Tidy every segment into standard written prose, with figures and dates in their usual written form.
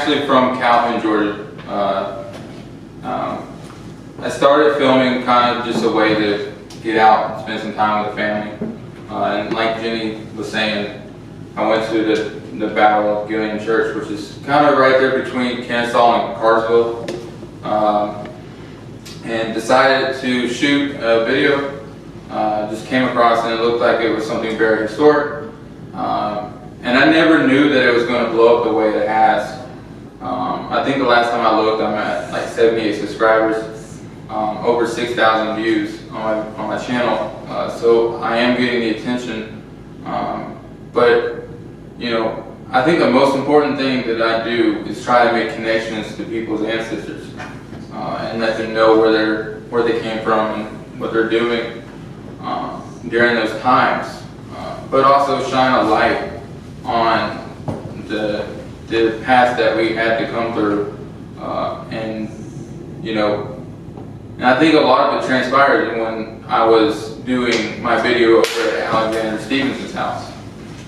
actually from Calvin, Georgia. I started filming kind of just a way to get out and spend some time with the family. And like Jenny was saying, I went to the Battle of Church, which is kind of right there between Kennesaw and Carsville, and decided to shoot a video. Just came across and it looked like it was something very historic. And I never knew that it was going to blow up the way it has. I think the last time I looked, I'm at like 78 subscribers, over 6,000 views on my channel. So I am getting the attention. But you know, I think the most important thing that I do is try to make connections to people's ancestors, and let them know where they came from and what they're doing during those times. But also shine a light on the path that we had to come through, and you know, and I think a lot of it transpired when I was doing my video over at Alexander Stevenson's house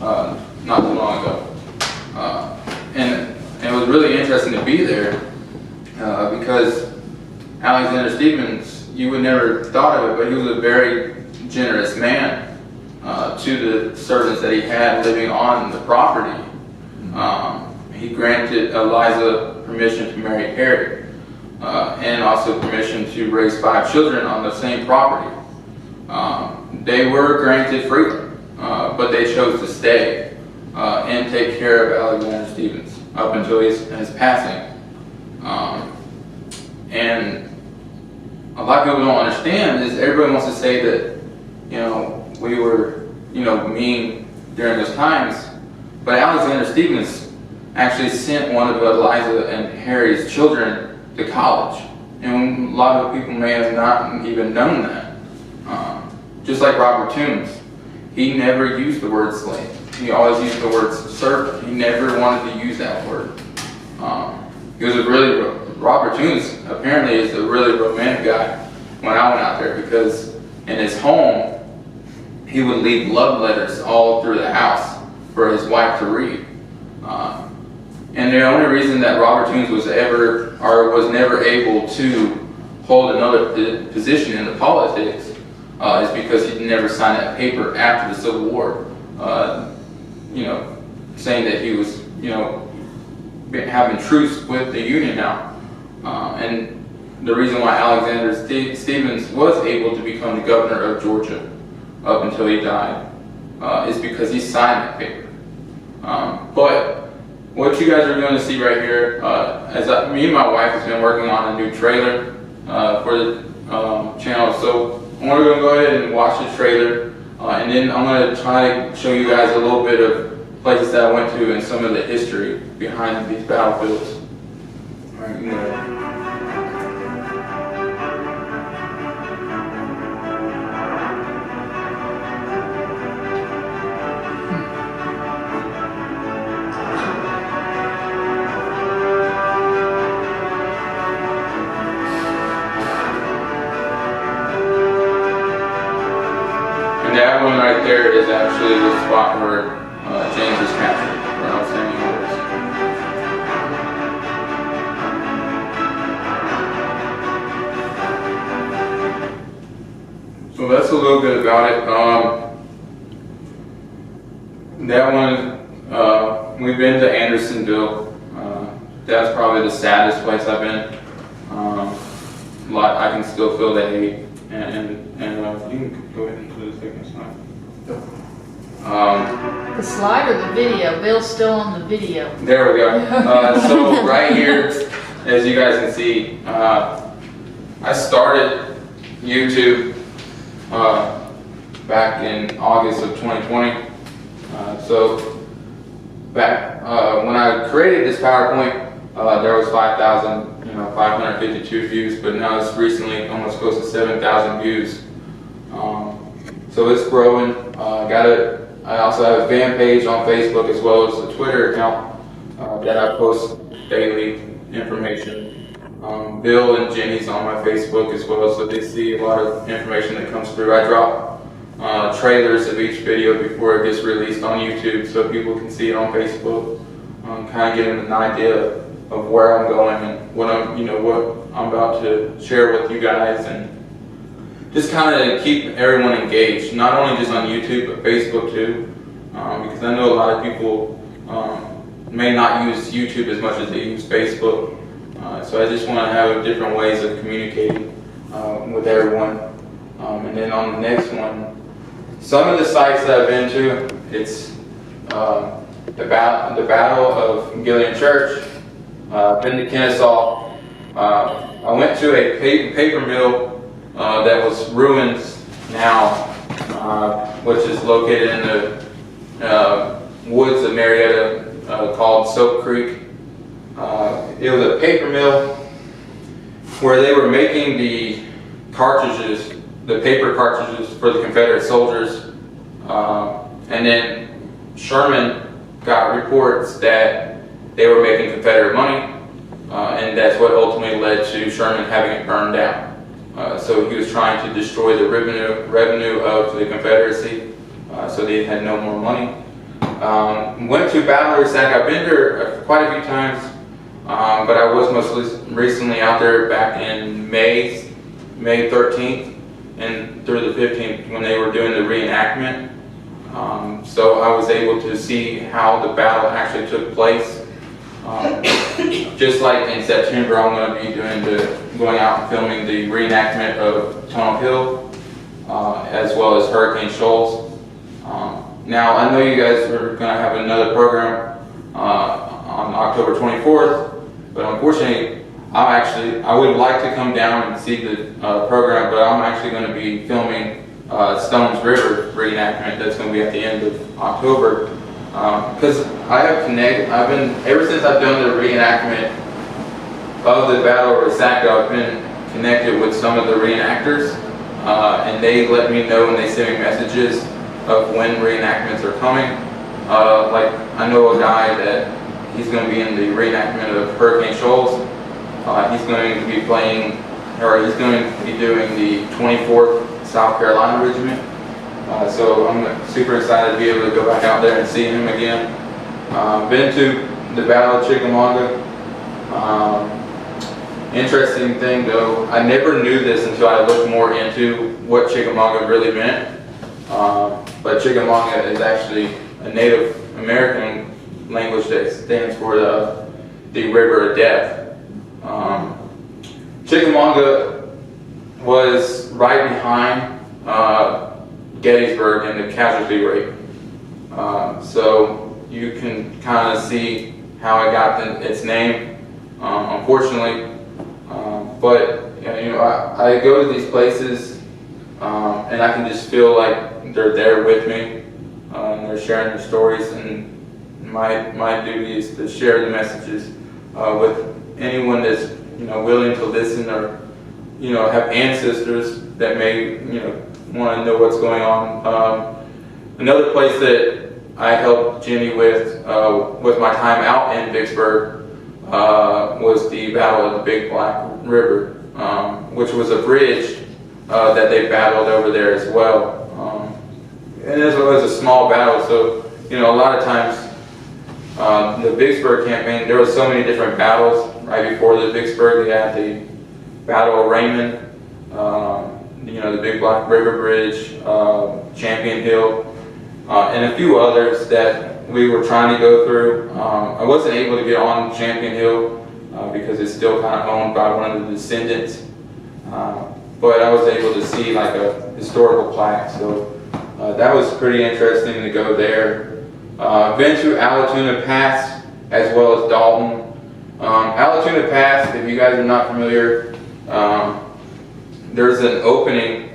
not too long ago, and it was really interesting to be there because Alexander Stevens, you would never thought of it, but he was a very generous man to the servants that he had living on the property. He granted Eliza permission to marry Harry, and also permission to raise 5 children on the same property. They were granted freedom, but they chose to stay and take care of Alexander Stevens up until his passing. And a lot of people don't understand is everybody wants to say that, you know, we were, you know, mean during those times, but Alexander Stevens actually sent one of Eliza and Harry's children to college, and a lot of people may have not even known that. Just like Robert Toombs, he never used the word slave. He always used the word servant. He never wanted to use that word. He was Robert Toombs apparently is a really romantic guy when I went out there, because in his home, he would leave love letters all through the house for his wife to read. And the only reason that Robert Toombs was never able to hold another position in the politics is because he never signed that paper after the Civil War, you know, saying that he was, you know, having truce with the Union now. And the reason why Alexander Stevens was able to become the governor of Georgia up until he died is because he signed that paper. But what you guys are going to see right here, me and my wife has been working on a new trailer for the channel. So we're going to go ahead and watch the trailer, and then I'm going to try to show you guys a little bit of places that I went to and some of the history behind these battlefields. All right, you know. That one right there is actually the spot where James was captured, where I was standing over. So that's a little bit about it. That one, we've been to Andersonville. That's probably the saddest place I've been. I can still feel the hate. And you can go ahead and do the second slide. The slide or the video? Bill's still on the video. There we go. So right here, as you guys can see, I started YouTube back in August of 2020. So back when I created this PowerPoint, there was 552 views, but now it's recently almost close to 7,000 views. So it's growing. I also have a fan page on Facebook as well as a Twitter account that I post daily information. Bill and Jenny's on my Facebook as well, so they see a lot of information that comes through. I drop trailers of each video before it gets released on YouTube so people can see it on Facebook, kind of get an idea of where I'm going and what I'm about to share with you guys, and just kind of keep everyone engaged, not only just on YouTube but Facebook too, because I know a lot of people may not use YouTube as much as they use Facebook. So I just want to have different ways of communicating with everyone. And then on the next one, some of the sites that I've been to, it's the Battle of Gilead Church, been to Kennesaw. I went to a paper mill that was ruined now, which is located in the woods of Marriott, called Soap Creek. It was a paper mill where they were making the cartridges, the paper cartridges for the Confederate soldiers. And then Sherman got reports that they were making Confederate money, and that's what ultimately led to Sherman having it burned down. So he was trying to destroy the revenue of the Confederacy, so they had no more money. Went to Battle of Shiloh. I've been there quite a few times, but I was most recently out there back in May 13th and through the 15th when they were doing the reenactment. So I was able to see how the battle actually took place. Just like in September, I'm going to be going out and filming the reenactment of Tunnel Hill, as well as Hurricane Shoals. Now, I know you guys are going to have another program on October 24th, but unfortunately, I would like to come down and see the program, but I'm actually going to be filming Stones River reenactment that's going to be at the end of October. Because ever since I've done the reenactment of the Battle of Frisaca, I've been connected with some of the reenactors, and they let me know when they send me messages of when reenactments are coming. Like, I know a guy that he's going to be in the reenactment of Hurricane Shoals. He's going to be he's going to be doing the 24th South Carolina Regiment. So I'm super excited to be able to go back out there and see him again. Been to the Battle of Chickamauga. Interesting thing though, I never knew this until I looked more into what Chickamauga really meant. But Chickamauga is actually a Native American language that stands for the River of Death. Chickamauga was right behind Gettysburg in the casualty rate. So you can kind of see how it got its name, unfortunately. But I go to these places and I can just feel like they're there with me. They're sharing their stories, and my duty is to share the messages with anyone that's willing to listen, or have ancestors that may want to know what's going on. Another place that I helped Jenny with my time out in Vicksburg was the Battle of the Big Black River, which was a bridge that they battled over there as well. And it was a small battle, so a lot of times the Vicksburg campaign, there were so many different battles. Right before the Vicksburg, they had the Battle of Raymond, the Big Black River Bridge, Champion Hill, and a few others that we were trying to go through. I wasn't able to get on Champion Hill because it's still kind of owned by one of the descendants, but I was able to see like a historical plaque, so that was pretty interesting to go there. Been to Alatoona Pass as well as Dalton. Alatoona Pass, if you guys are not familiar, there's an opening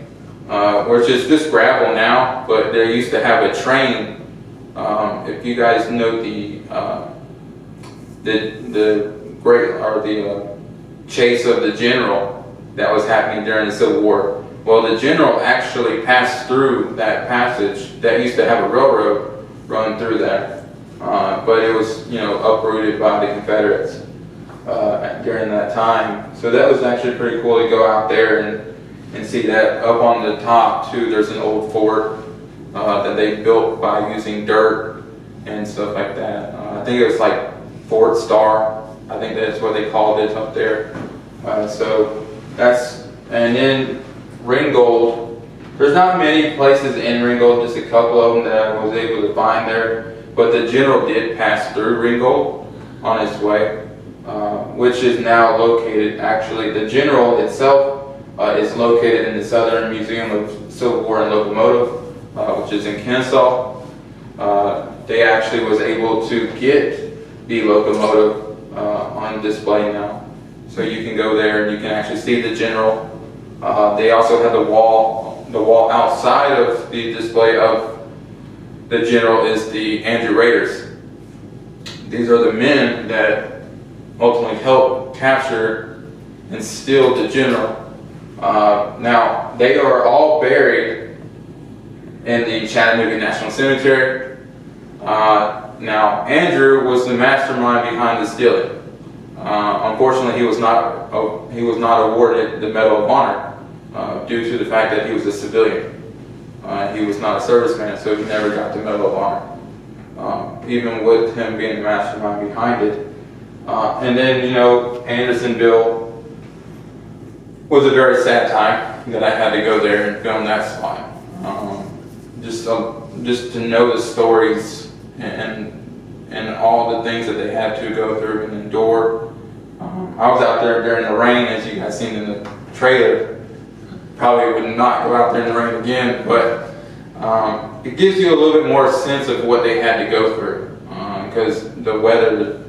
where it's just gravel now, but they used to have a train. If you guys know the chase of the general that was happening during the Civil War. Well, the general actually passed through that passage that used to have a railroad run through there, but it was uprooted by the Confederates during that time. So that was actually pretty cool to go out there and see that. Up on the top too, there's an old fort that they built by using dirt and stuff like that. I think it was like Fort Star. I think that's what they called it up there. So that's, and then Ringgold. There's not many places in Ringgold, just a couple of them that I was able to find there. But the general did pass through Ringgold on his way, which is now located, actually, the general itself is located in the Southern Museum of Civil War and Locomotive, which is in Kennesaw. They actually was able to get the locomotive on display now. So you can go there and you can actually see the general. They also have the wall outside of the display of the general is the Andrew Raiders. These are the men that ultimately helped capture and steal the general. Now, they are all buried in the Chattanooga National Cemetery. Now, Andrew was the mastermind behind the stealing. Unfortunately, he was not awarded the Medal of Honor due to the fact that he was a civilian. He was not a serviceman, so he never got the Medal of Honor, even with him being the mastermind behind it. And then, you know, Andersonville was a very sad time that I had to go there and film that spot. Just to know the stories and all the things that they had to go through and endure. I was out there during the rain, as you guys seen in the trailer. Probably would not go out there in the rain again, but it gives you a little bit more sense of what they had to go through, because the weather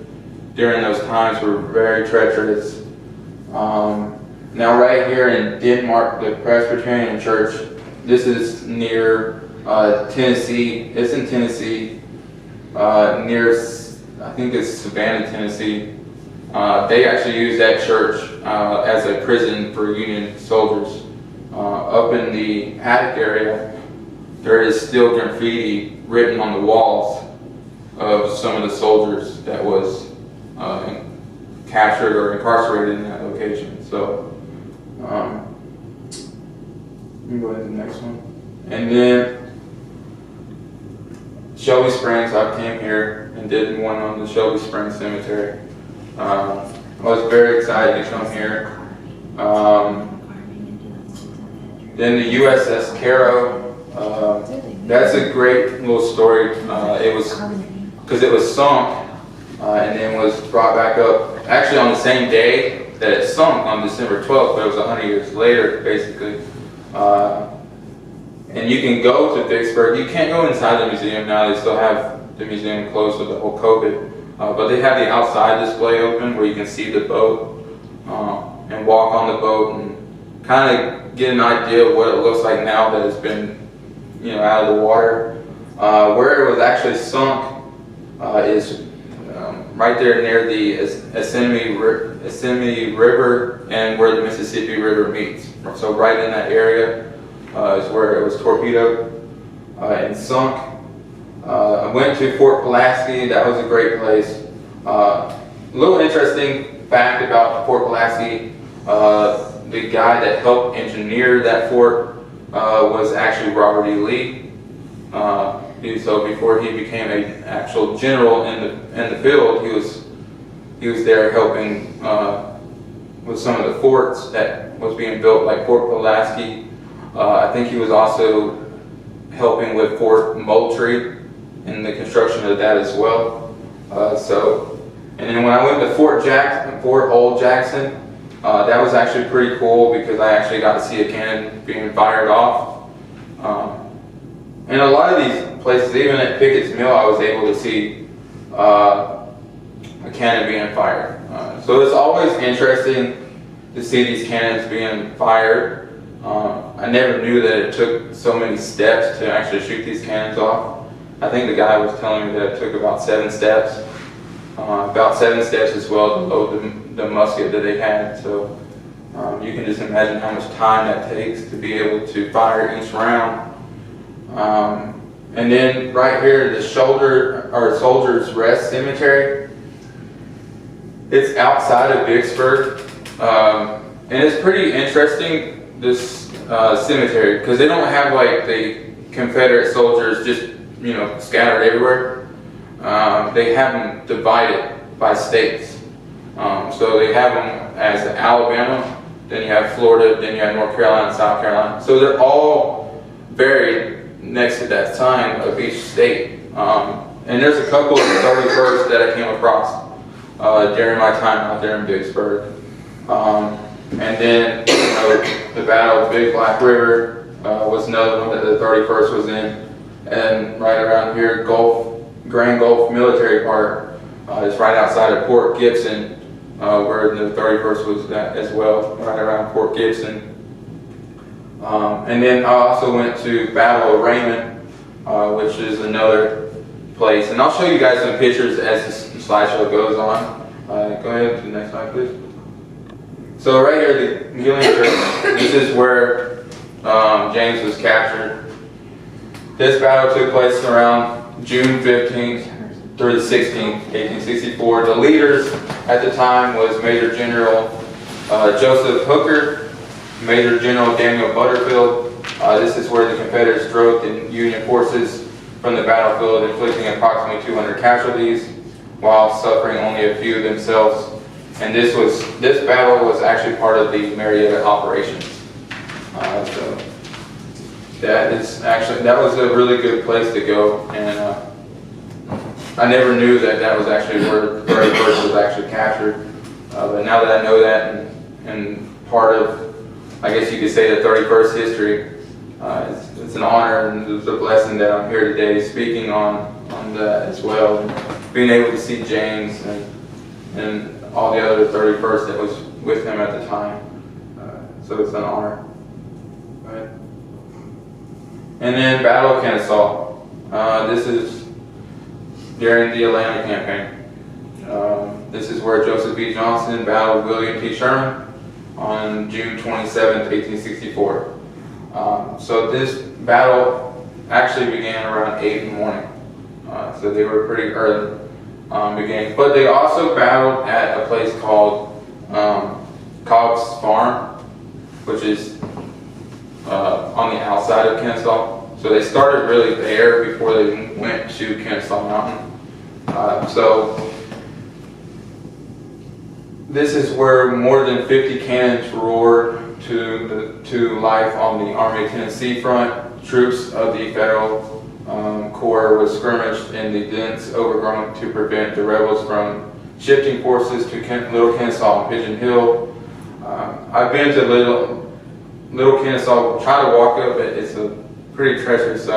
during those times were very treacherous. Now right here in Denmark, the Presbyterian Church, this is near Tennessee. It's in Tennessee, near, I think it's Savannah, Tennessee. They actually use that church as a prison for Union soldiers. Up in the attic area, there is still graffiti written on the walls of some of the soldiers that was captured or incarcerated in that location. So, let me go ahead to the next one. And then Shelby Springs, I came here and did one on the Shelby Springs Cemetery. I was very excited to come here. Then the Uss Caro, that's a great little story. It was because it was sunk and then was brought back up actually on the same day that it sunk on December 12th, but it was 100 years later, basically. And you can go to Vicksburg. You can't go inside the museum now. They still have the museum closed with the whole COVID. But they have the outside display open where you can see the boat and walk on the boat and kind of get an idea of what it looks like now that it's been, you know, out of the water. Where it was actually sunk is right there near the Assiniboine River and where the Mississippi River meets. So right in that area is where it was torpedoed and sunk. I went to Fort Pulaski. That was a great place. A little interesting fact about Fort Pulaski, the guy that helped engineer that fort was actually Robert E. Lee. So before he became an actual general in the field, he was there helping with some of the forts that was being built, like Fort Pulaski. I think he was also helping with Fort Moultrie and the construction of that as well. And then when I went to Fort Old Jackson, that was actually pretty cool because I actually got to see a cannon being fired off. And a lot of these places, even at Pickett's Mill, I was able to see a cannon being fired. So it's always interesting to see these cannons being fired. I never knew that it took so many steps to actually shoot these cannons off. I think the guy was telling me that it took about 7 steps. About 7 steps as well to load the musket that they had. So you can just imagine how much time that takes to be able to fire each round. And then right here, the Soldiers Rest Cemetery. It's outside of Vicksburg, and it's pretty interesting, this cemetery, because they don't have like the Confederate soldiers just, you know, scattered everywhere. They have them divided by states. So they have them as Alabama, then you have Florida, then you have North Carolina and South Carolina. So they're all buried next to that sign of each state. And there's a couple of 31st that I came across during my time out there in Vicksburg. And then, the Battle of Big Black River was another one that the 31st was in. And right around here, Grand Gulf Military Park is right outside of Port Gibson, where the 31st was at as well, right around Port Gibson. And then I also went to Battle of Raymond, which is another place. And I'll show you guys some pictures as the slideshow goes on. Go ahead to the next slide, please. So right here, the Healing Church, this is where James was captured. This battle took place around June 15th through the 16th, 1864. The leaders at the time was Major General Joseph Hooker, Major General Daniel Butterfield. This is where the Confederates drove the Union forces from the battlefield, inflicting approximately 200 casualties, while suffering only a few themselves. And this battle was actually part of the Marriott operations. So that was a really good place to go, and I never knew that was actually where the 31st was actually captured. But now that I know that, and part of, I guess you could say, the 31st history, it's an honor and it's a blessing that I'm here today speaking on that as well, and being able to see James and all the other 31st that was with him at the time. So it's an honor. Right. And then Battle of Kennesaw. This is during the Atlanta campaign. This is where Joseph B. Johnson battled William T. Sherman on June 27th, 1864. So this battle actually began around 8 in the morning. So they were pretty early beginning. But they also battled at a place called Cobb's Farm, which is on the outside of Kennesaw. So they started really there before they went to Kennesaw Mountain. So this is where more than 50 cannons roared to life on the Army of Tennessee front. Troops of the Federal Corps was skirmished in the dense overgrown to prevent the rebels from shifting forces to Little Kennesaw and Pigeon Hill. I've been to Little Kennesaw, try to walk up it, it's a pretty treacherous, so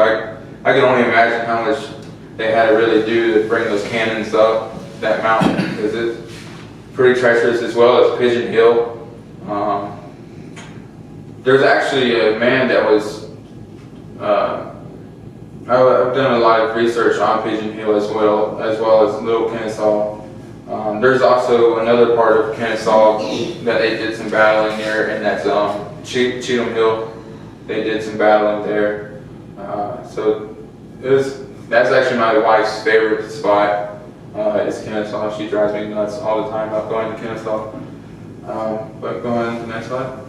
I can only imagine how much they had to really do to bring those cannons up that mountain, because it's pretty treacherous, as well as Pigeon Hill. There's actually a man that was, I've done a lot of research on Pigeon Hill as well as Little Kennesaw. There's also another part of Kennesaw that they did some battling there, and that's Cheatham Hill. They did some battling there. So that's actually my wife's favorite spot, is Kennesaw. She drives me nuts all the time about going to Kennesaw. But going to the next slide.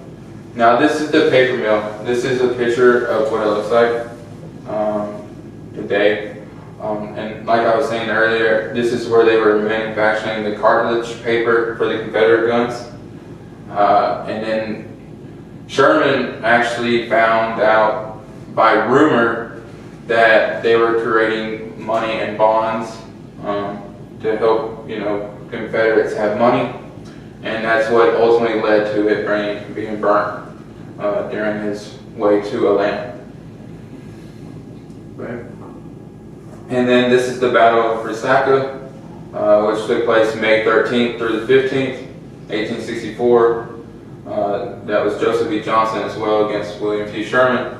Now this is the paper mill. This is a picture of what it looks like today. And like I was saying earlier, this is where they were manufacturing the cartridge paper for the Confederate guns. And then Sherman actually found out by rumor that they were creating money and bonds to help, Confederates have money. And that's what ultimately led to it being burnt during his way to Atlanta. Right. And then this is the Battle of Frisaca, which took place May 13th through the 15th, 1864. That was Joseph B. Johnson as well against William T. Sherman.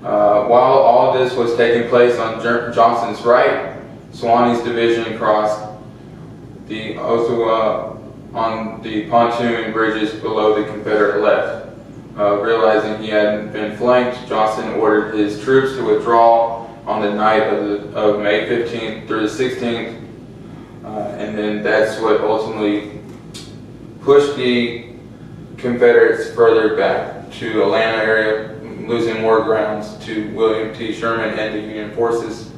While all this was taking place on Johnson's right, Swanee's division crossed the Ottawa on the pontoon bridges below the Confederate left. Realizing he hadn't been flanked, Johnson ordered his troops to withdraw on the night of May 15th through the 16th. And then that's what ultimately pushed the Confederates further back to Atlanta area, losing more grounds to William T. Sherman and the Union forces,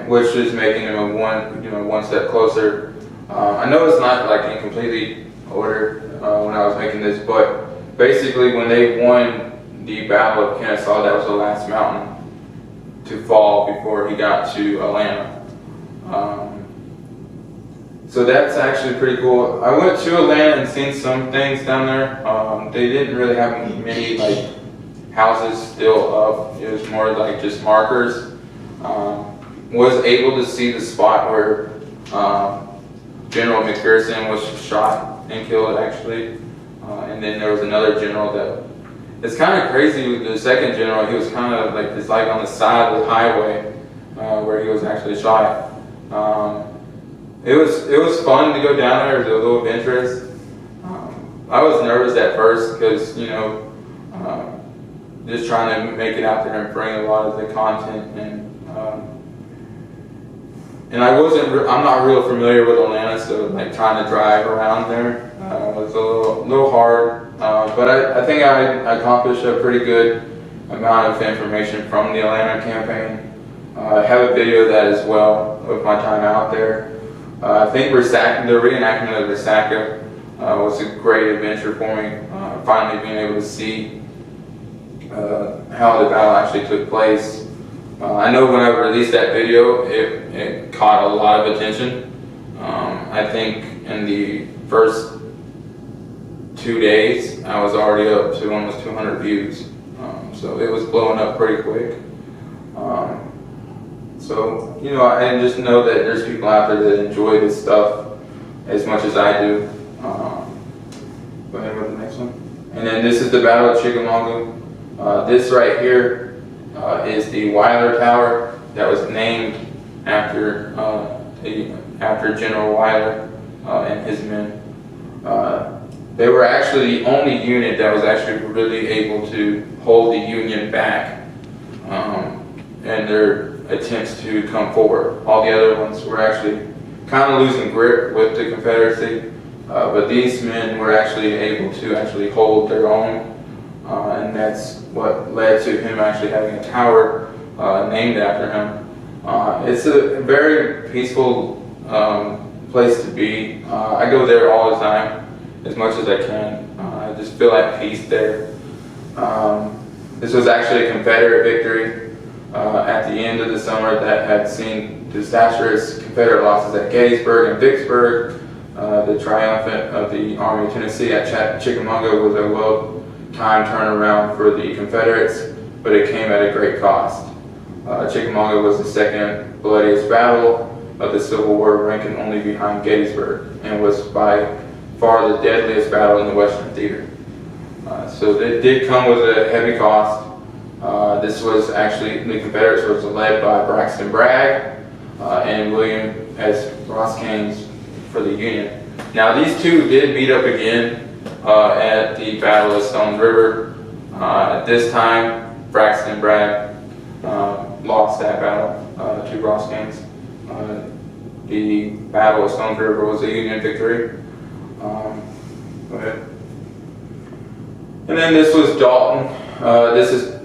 which is making him one step closer I know it's not like in completely order when I was making this, but basically when they won the Battle of Kennesaw, that was the last mountain to fall before he got to Atlanta. So that's actually pretty cool. I went to Atlanta and seen some things down there. They didn't really have many like houses still up. It was more like just markers. Was able to see the spot where General McPherson was shot and killed actually. And then there was another general that, it's kind of crazy, the second general, he was kind of like, it's like on the side of the highway where he was actually shot. It was fun to go down there. It was a little adventurous. I was nervous at first because, you know, just trying to make it out there and bring a lot of the content, and I'm not real familiar with Atlanta, so like trying to drive around there was a little hard. But I think I accomplished a pretty good amount of information from the Atlanta campaign. I have a video of that as well of my time out there. I think Frisaca, the reenactment of Frisaca was a great adventure for me. Finally being able to see how the battle actually took place. I know when I released that video, it caught a lot of attention. I think in the first 2 days, I was already up to almost 200 views. So it was blowing up pretty quick. So, you know, I just know that there's people out there that enjoy this stuff as much as I do. Go ahead with the next one. And then this is the Battle of Chickamauga. This right here is the Weyler Tower that was named after General Weyler and his men. They were actually the only unit that was actually really able to hold the Union back in their attempts to come forward. All the other ones were actually kind of losing grip with the Confederacy, but these men were actually able to actually hold their own, and that's what led to him actually having a tower named after him. It's a very peaceful place to be. I go there all the time, as much as I can. I just feel at peace there. This was actually a Confederate victory at the end of the summer that had seen disastrous Confederate losses at Gettysburg and Vicksburg. The triumphant of the Army of Tennessee at Chickamauga was a well-timed turnaround for the Confederates, but it came at a great cost. Chickamauga was the second bloodiest battle of the Civil War, ranking only behind Gettysburg, and was by far the deadliest battle in the Western Theater. So it did come with a heavy cost. This was actually, the Confederates was led by Bragg and William S. Rosecrans for the Union. Now these two did meet up again at the Battle of Stones River. At this time, Braxton Bragg lost that battle to Rosecrans. The Battle of Stones River was a Union victory. Go ahead. And then this was Dalton.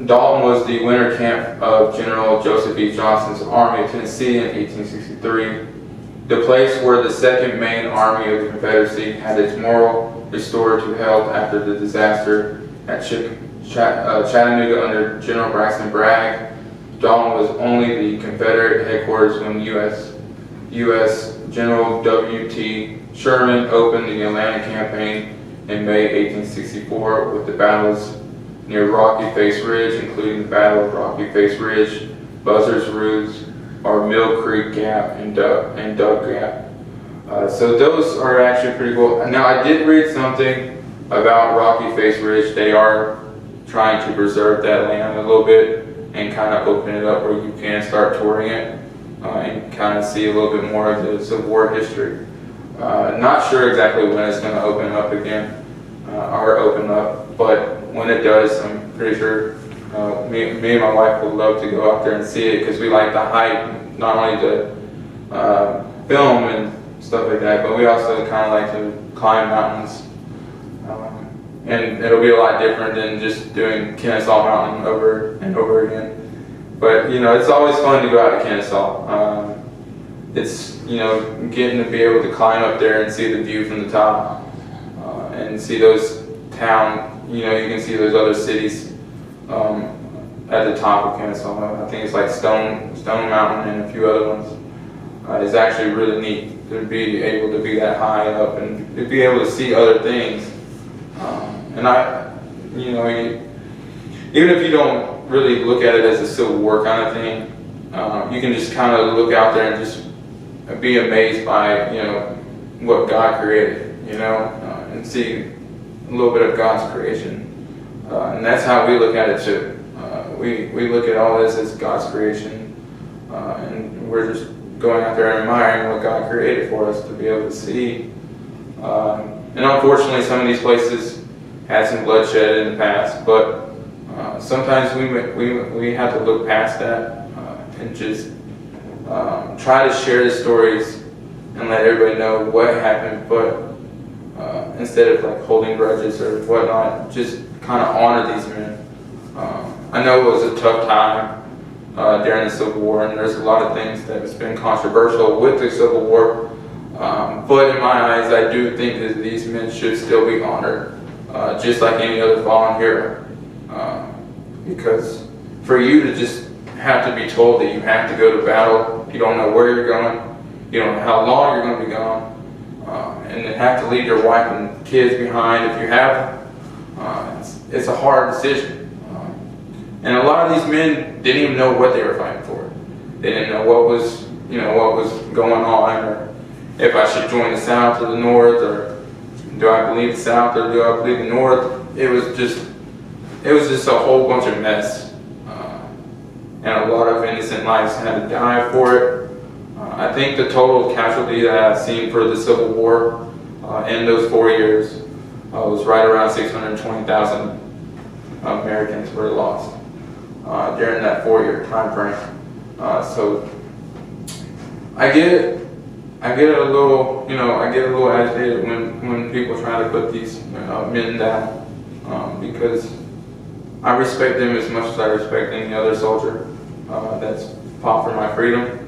Dalton was the winter camp of General Joseph E. Johnston's Army of Tennessee in 1863. The place where the second main army of the Confederacy had its morale restored to health after the disaster at Chattanooga under General Braxton Bragg. Dalton was only the Confederate headquarters when U.S. General W.T. Sherman opened the Atlanta campaign in May 1864 with the battles near Rocky Face Ridge, including the Battle of Rocky Face Ridge, Buzzard's Roost, or Mill Creek Gap and Dug Gap. So those are actually pretty cool. Now I did read something about Rocky Face Ridge. They are trying to preserve that land a little bit and kind of open it up where you can start touring it and kind of see a little bit more of the Civil War history. Not sure exactly when it's going to open up again, or open up, but when it does, I'm pretty sure me and my wife would love to go out there and see it because we like the hype, not only the film and stuff like that, but we also kind of like to climb mountains. And it'll be a lot different than just doing Kennesaw Mountain over and over again. But you know, it's always fun to go out to Kennesaw. it's, you know, getting to be able to climb up there and see the view from the top, and see those you know, you can see those other cities at the top of Kennesaw. I think it's like Stone Mountain and a few other ones. It's actually really neat to be able to be that high up and to be able to see other things. And you know, even if you don't really look at it as a Civil War kind of thing, you can just kind of look out there and just be amazed by, you know, what God created, you know, and see a little bit of God's creation. And that's how we look at it too. We look at all this as God's creation, and we're just going out there and admiring what God created for us to be able to see. And unfortunately, some of these places had some bloodshed in the past, but sometimes we have to look past that and just try to share the stories and let everybody know what happened, but instead of like holding grudges or whatnot, just kind of honor these men. I know it was a tough time during the Civil War, and there's a lot of things that has been controversial with the Civil War, but in my eyes, I do think that these men should still be honored, just like any other fallen hero. Because for you to just have to be told that you have to go to battle, you don't know where you're going, you don't know how long you're going to be gone, and then have to leave your wife and kids behind if you have them, it's a hard decision. And a lot of these men didn't even know what they were fighting for. They didn't know what was going on, or if I should join the South or the North, or do I believe the South or do I believe the North. It was just a whole bunch of mess, and a lot of innocent lives had to die for it. I think the total casualty that I've seen for the Civil War in those 4 years was right around 620,000 Americans were lost during that 4-year time frame. So I get a little, you know, I get a little agitated when people try to put these men down, because I respect them as much as I respect any other soldier that's fought for my freedom,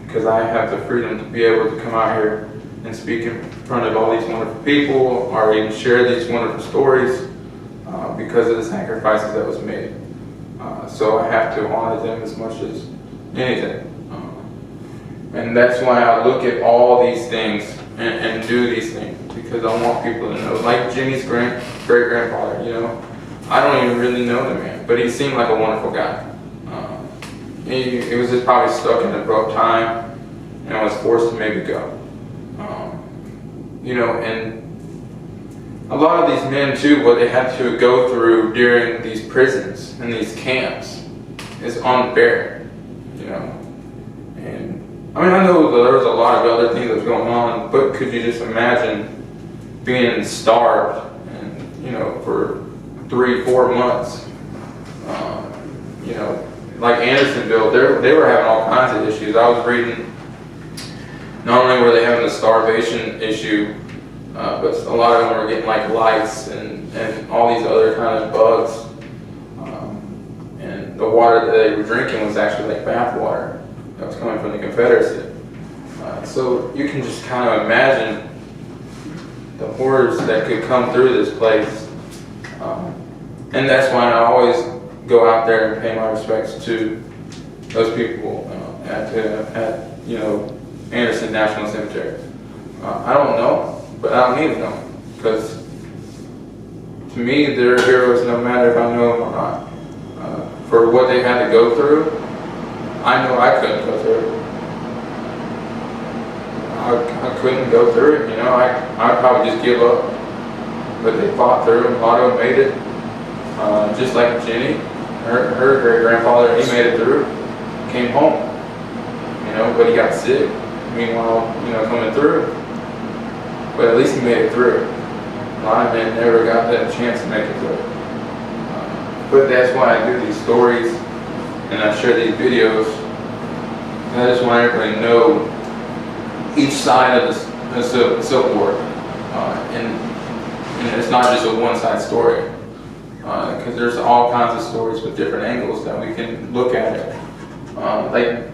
because I have the freedom to be able to come out here and speak in front of all these wonderful people, or even share these wonderful stories, because of the sacrifices that was made. So I have to honor them as much as anything. And that's why I look at all these things and do these things, because I want people to know. Like Jimmy's great-grandfather, you know, I don't even really know the man, but he seemed like a wonderful guy. He was just probably stuck in a rough time and was forced to maybe go. You know, and a lot of these men too, what they had to go through during these prisons and these camps is unfair, you know. And I mean, I know that there was a lot of other things that was going on, but could you just imagine being starved and, you know, for 3-4 months? You know, like Andersonville, they were having all kinds of issues. I was reading, not only were they having the starvation issue, but a lot of them were getting like lice and all these other kind of bugs. And the water that they were drinking was actually like bath water that was coming from the Confederacy. So you can just kind of imagine the horrors that could come through this place. And that's why I always go out there and pay my respects to those people at you know, Anderson National Cemetery. I don't know, but I don't need to know, because to me they're heroes no matter if I know them or not. For what they had to go through, I know I couldn't go through it. I couldn't go through it, you know. I'd probably just give up. But they fought through it. A lot of them made it. Just like Jenny, her great-grandfather, he made it through. Came home, you know, but he got sick. Meanwhile, you know, coming through. But at least he made it through. A lot of men never got that chance to make it through. But that's why I do these stories and I share these videos. I just want everybody to know each side of the Civil War. And it's not just a one-side story. Because there's all kinds of stories with different angles that we can look at it. Like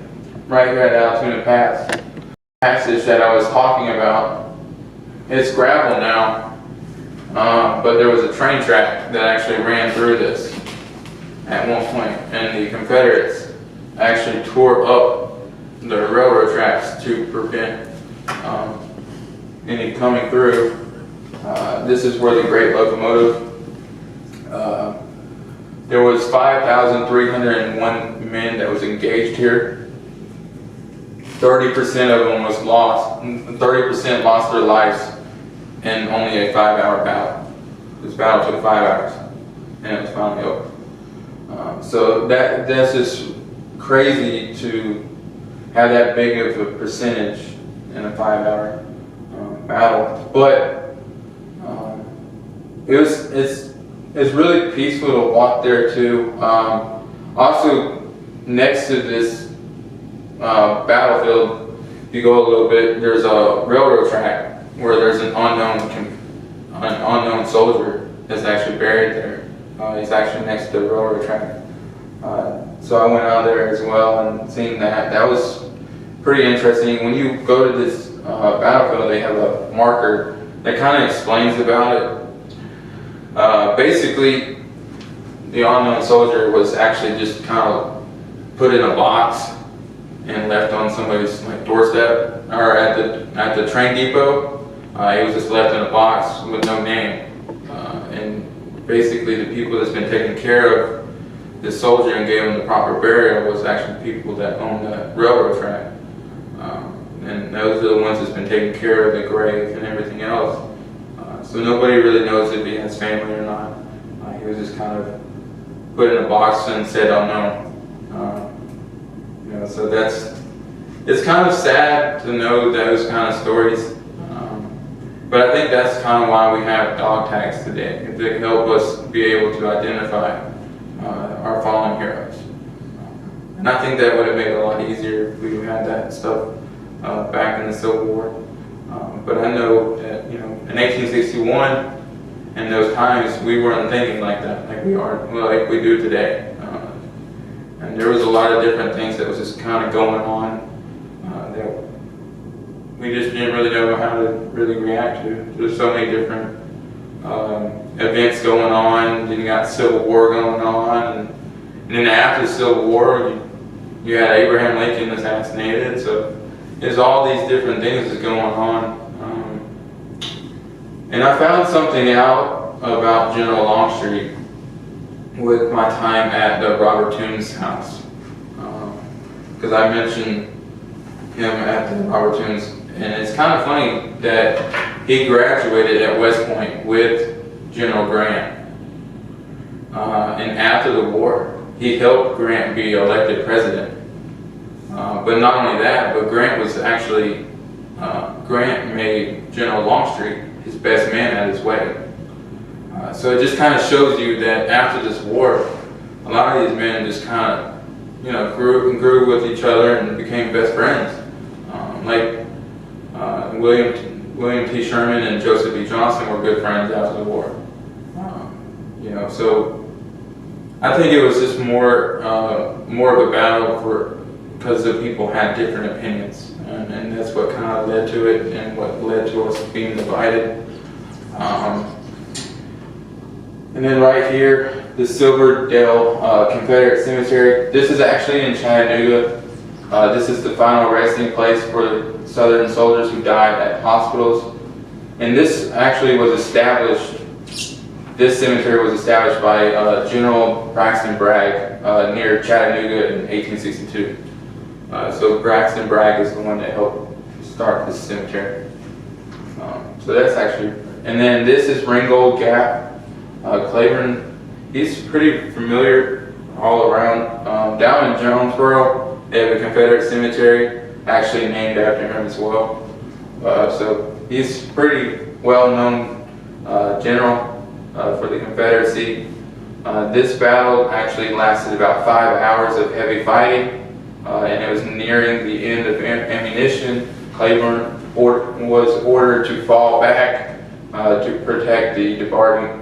right here at Altoona Pass. Passage that I was talking about, it's gravel now, but there was a train track that actually ran through this at one point, and the Confederates actually tore up the railroad tracks to prevent any coming through. This is where the great locomotive, there was 5,301 men that was engaged here. 30% of them was lost. 30% lost their lives in only a 5-hour battle. This battle took 5 hours, and it was finally over. So that's just crazy to have that big of a percentage in a 5-hour battle. But it's really peaceful to walk there too. Also, next to this battlefield, if you go a little bit, there's a railroad track where there's an unknown soldier that's actually buried there. He's actually next to the railroad track. So I went out there as well and seen that. That was pretty interesting. When you go to this battlefield, they have a marker that kind of explains about it. Basically, the unknown soldier was actually just kind of put in a box and left on somebody's doorstep or at the train depot. He was just left in a box with no name. And basically, the people that's been taking care of this soldier and gave him the proper burial was actually people that owned the railroad track. And those are the ones that's been taking care of the grave and everything else. So nobody really knows if he has family or not. He was just kind of put in a box and said unknown. So it's kind of sad to know those kind of stories. But I think that's kind of why we have dog tags today, to help us be able to identify our fallen heroes. And I think that would have made it a lot easier if we had that stuff back in the Civil War. But I know that, in 1861, in those times, we weren't thinking like that, like we do today. And there was a lot of different things that was just kind of going on that we just didn't really know how to really react to. There's so many different events going on. Then you got Civil War going on, and then after the Civil War, you had Abraham Lincoln assassinated. So there's all these different things that's going on. And I found something out about General Longstreet with my time at the Robert Toombs house, because I mentioned him at the Robert Toombs, and it's kind of funny that he graduated at West Point with General Grant, and after the war he helped Grant be elected president. But not only that, but Grant made General Longstreet his best man at his wedding. So it just kind of shows you that after this war, a lot of these men just kind of, grew with each other and became best friends. William T. Sherman and Joseph E. Johnson were good friends after the war. So I think it was just more of a battle because the people had different opinions, and that's what kind of led to it, and what led to us being divided. And then right here, the Silverdale Confederate Cemetery. This is actually in Chattanooga. This is the final resting place for Southern soldiers who died at hospitals. And this actually was established, this cemetery was established by General Braxton Bragg near Chattanooga in 1862. So Braxton Bragg is the one that helped start this cemetery. So that's actually, and then this is Ringgold Gap. Craven, he's pretty familiar all around. Down in Jonesboro, they have a Confederate cemetery, actually named after him as well. So he's pretty well-known general for the Confederacy. This battle actually lasted about 5 hours of heavy fighting, and it was nearing the end of ammunition. Craven was ordered to fall back to protect the departing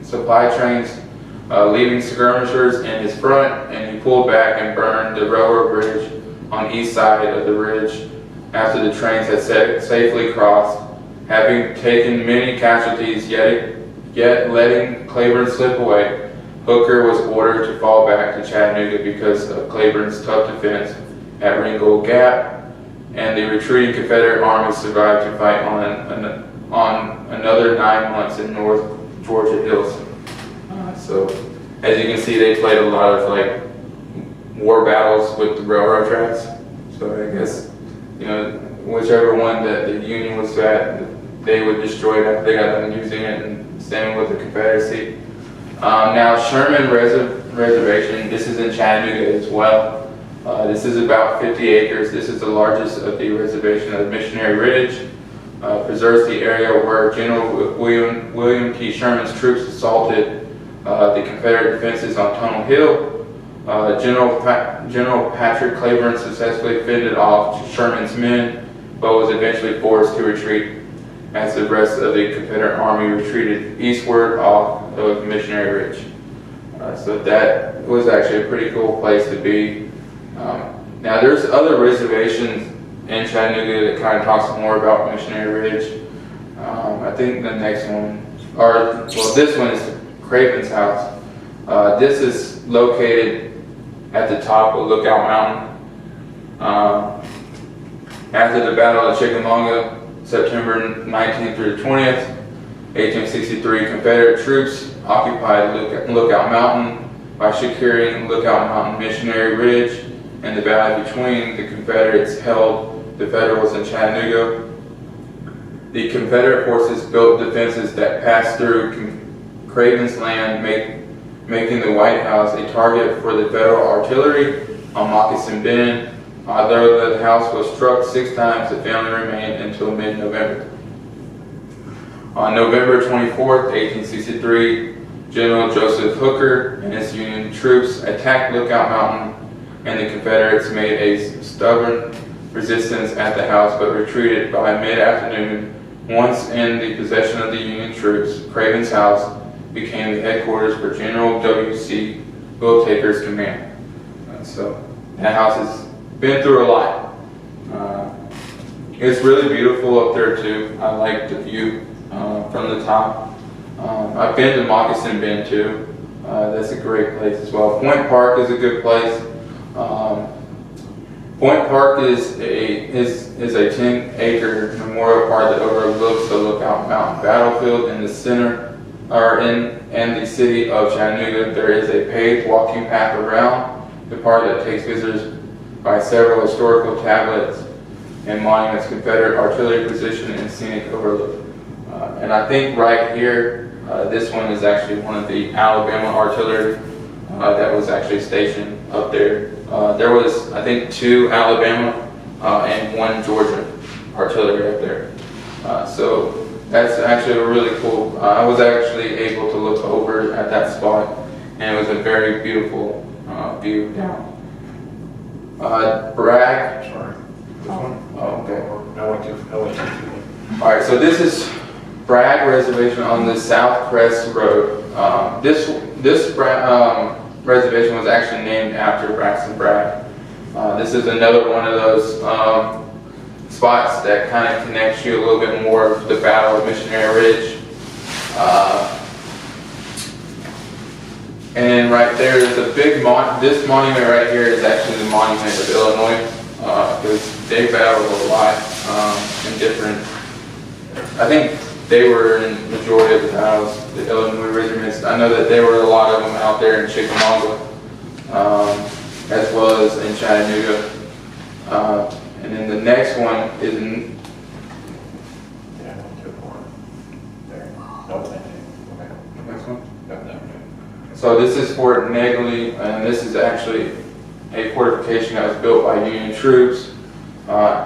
supply trains, leaving skirmishers in his front, and he pulled back and burned the railroad bridge on east side of the ridge after the trains had safely crossed. Having taken many casualties, yet letting Claiborne slip away, Hooker was ordered to fall back to Chattanooga because of Claiborne's tough defense at Ringgold Gap, and the retreating Confederate army survived to fight on another 9 months in North Georgia hills. So, as you can see, they played a lot of like war battles with the railroad tracks. So I guess, you know, whichever one that the Union was at, they would destroy it after they got done using it, and same with the Confederacy. Now Sherman Reservation, this is in Chattanooga as well. This is about 50 acres. This is the largest of the reservation of Missionary Ridge. Preserves the area where General William T. Sherman's troops assaulted the Confederate defenses on Tunnel Hill. General Patrick Claiborne successfully fended off Sherman's men, but was eventually forced to retreat as the rest of the Confederate army retreated eastward off of Missionary Ridge. So that was actually a pretty cool place to be. Now there's other reservations in Chattanooga that kind of talks more about Missionary Ridge. I think the next one, this one is Craven's house. This is located at the top of Lookout Mountain. After the Battle of Chickamauga, September 19th through the 20th, 1863, Confederate troops occupied Lookout Mountain by securing Lookout Mountain Missionary Ridge and the valley between. The Confederates held the Federals in Chattanooga. The Confederate forces built defenses that passed through Craven's land, making the White House a target for the Federal artillery on Moccasin Bend. Although the house was struck 6 times, the family remained until mid-November. On November 24th, 1863, General Joseph Hooker and his Union troops attacked Lookout Mountain, and the Confederates made a stubborn resistance at the house but retreated by mid-afternoon. Once in the possession of the Union troops, Craven's house became the headquarters for General W.C. Whittaker's command. So that house has been through a lot. It's really beautiful up there too. I like the view from the top. I've been to Moccasin Bend too. That's a great place as well. Point Park is a good place. Point Park is a 10-acre memorial park that overlooks the Lookout Mountain battlefield in the center, in the city of Chattanooga. There is a paved walking path around the park that takes visitors by several historical tablets and monuments, Confederate artillery position, and scenic overlook. And I think right here, this one is actually one of the Alabama artillery that was actually stationed up there. There was, I think, 2 Alabama and 1 Georgia artillery up there. So that's actually a really cool. I was actually able to look over at that spot, and it was a very beautiful view down. Bragg. Sorry. This Oh. one? Oh, okay. I went to. All right, so this is Bragg Reservation on the South Crest Road. This reservation was actually named after Braxton Bragg. This is another one of those spots that kind of connects you a little bit more of the Battle of Missionary Ridge. And right there is a big this monument right here is actually the monument of Illinois, because they battled a lot in different, I think they were in majority of the battles, the Illinois regiments. I know that there were a lot of them out there in Chickamauga, as well as in Chattanooga. And then the next one is in, Yeah, I went to one. There. No, thank you. Okay. next one. Got that. So this is Fort Negley, and this is actually a fortification that was built by Union troops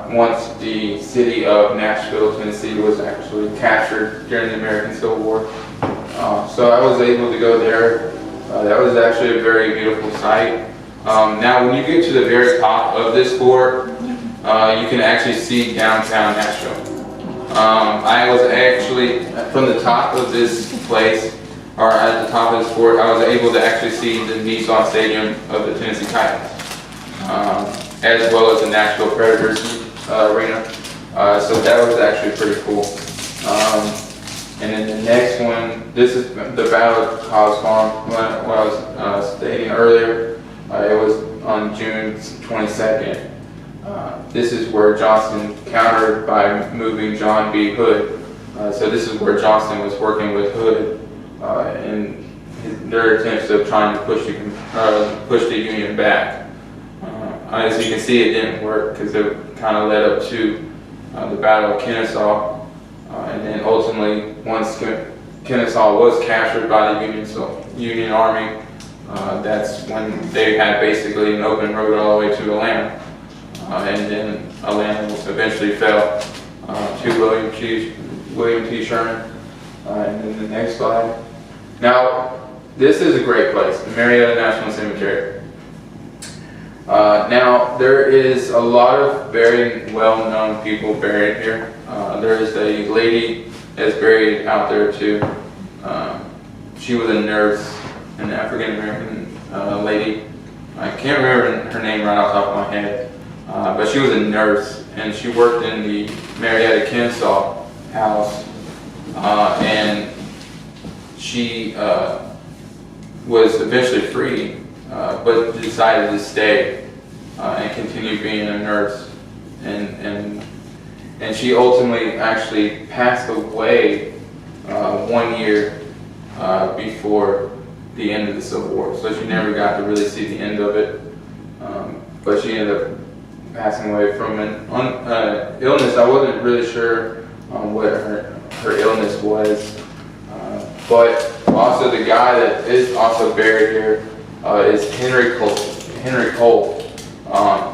once the city of Nashville, Tennessee was actually captured during the American Civil War. So I was able to go there. That was actually a very beautiful sight. Now when you get to the very top of this fort, you can actually see downtown Nashville. I was actually, from the top of this place, or at the top of this fort, I was able to actually see the Nissan Stadium of the Tennessee Titans. as well as the Nashville Predators arena. So that was actually pretty cool. And then the next one, this is the Battle of Cobb's Farm, what I was stating earlier. It was on June 22nd. This is where Johnston countered by moving John B. Hood. So this is where Johnston was working with Hood in their attempts of trying to push the Union back. As you can see, it didn't work because it kind of led up to the Battle of Kennesaw. And then ultimately, once Kennesaw was captured by the Union Army, that's when they had basically an open road all the way to Atlanta. And then Atlanta eventually fell to William T. Sherman. And then the next slide. Now, this is a great place, the Marriott National Cemetery. Now, there is a lot of very well-known people buried here. There is a lady that's buried out there too. She was a nurse, an African-American lady. I can't remember her name right off the top of my head, but she was a nurse, and she worked in the Marriott Kennesaw house, and she was eventually freed, but decided to stay and continue being a nurse, and she ultimately actually passed away 1 year before the end of the Civil War, so she never got to really see the end of it, but she ended up passing away from an illness. I wasn't really sure what her illness was, but also the guy that is also buried here is Henry Cole.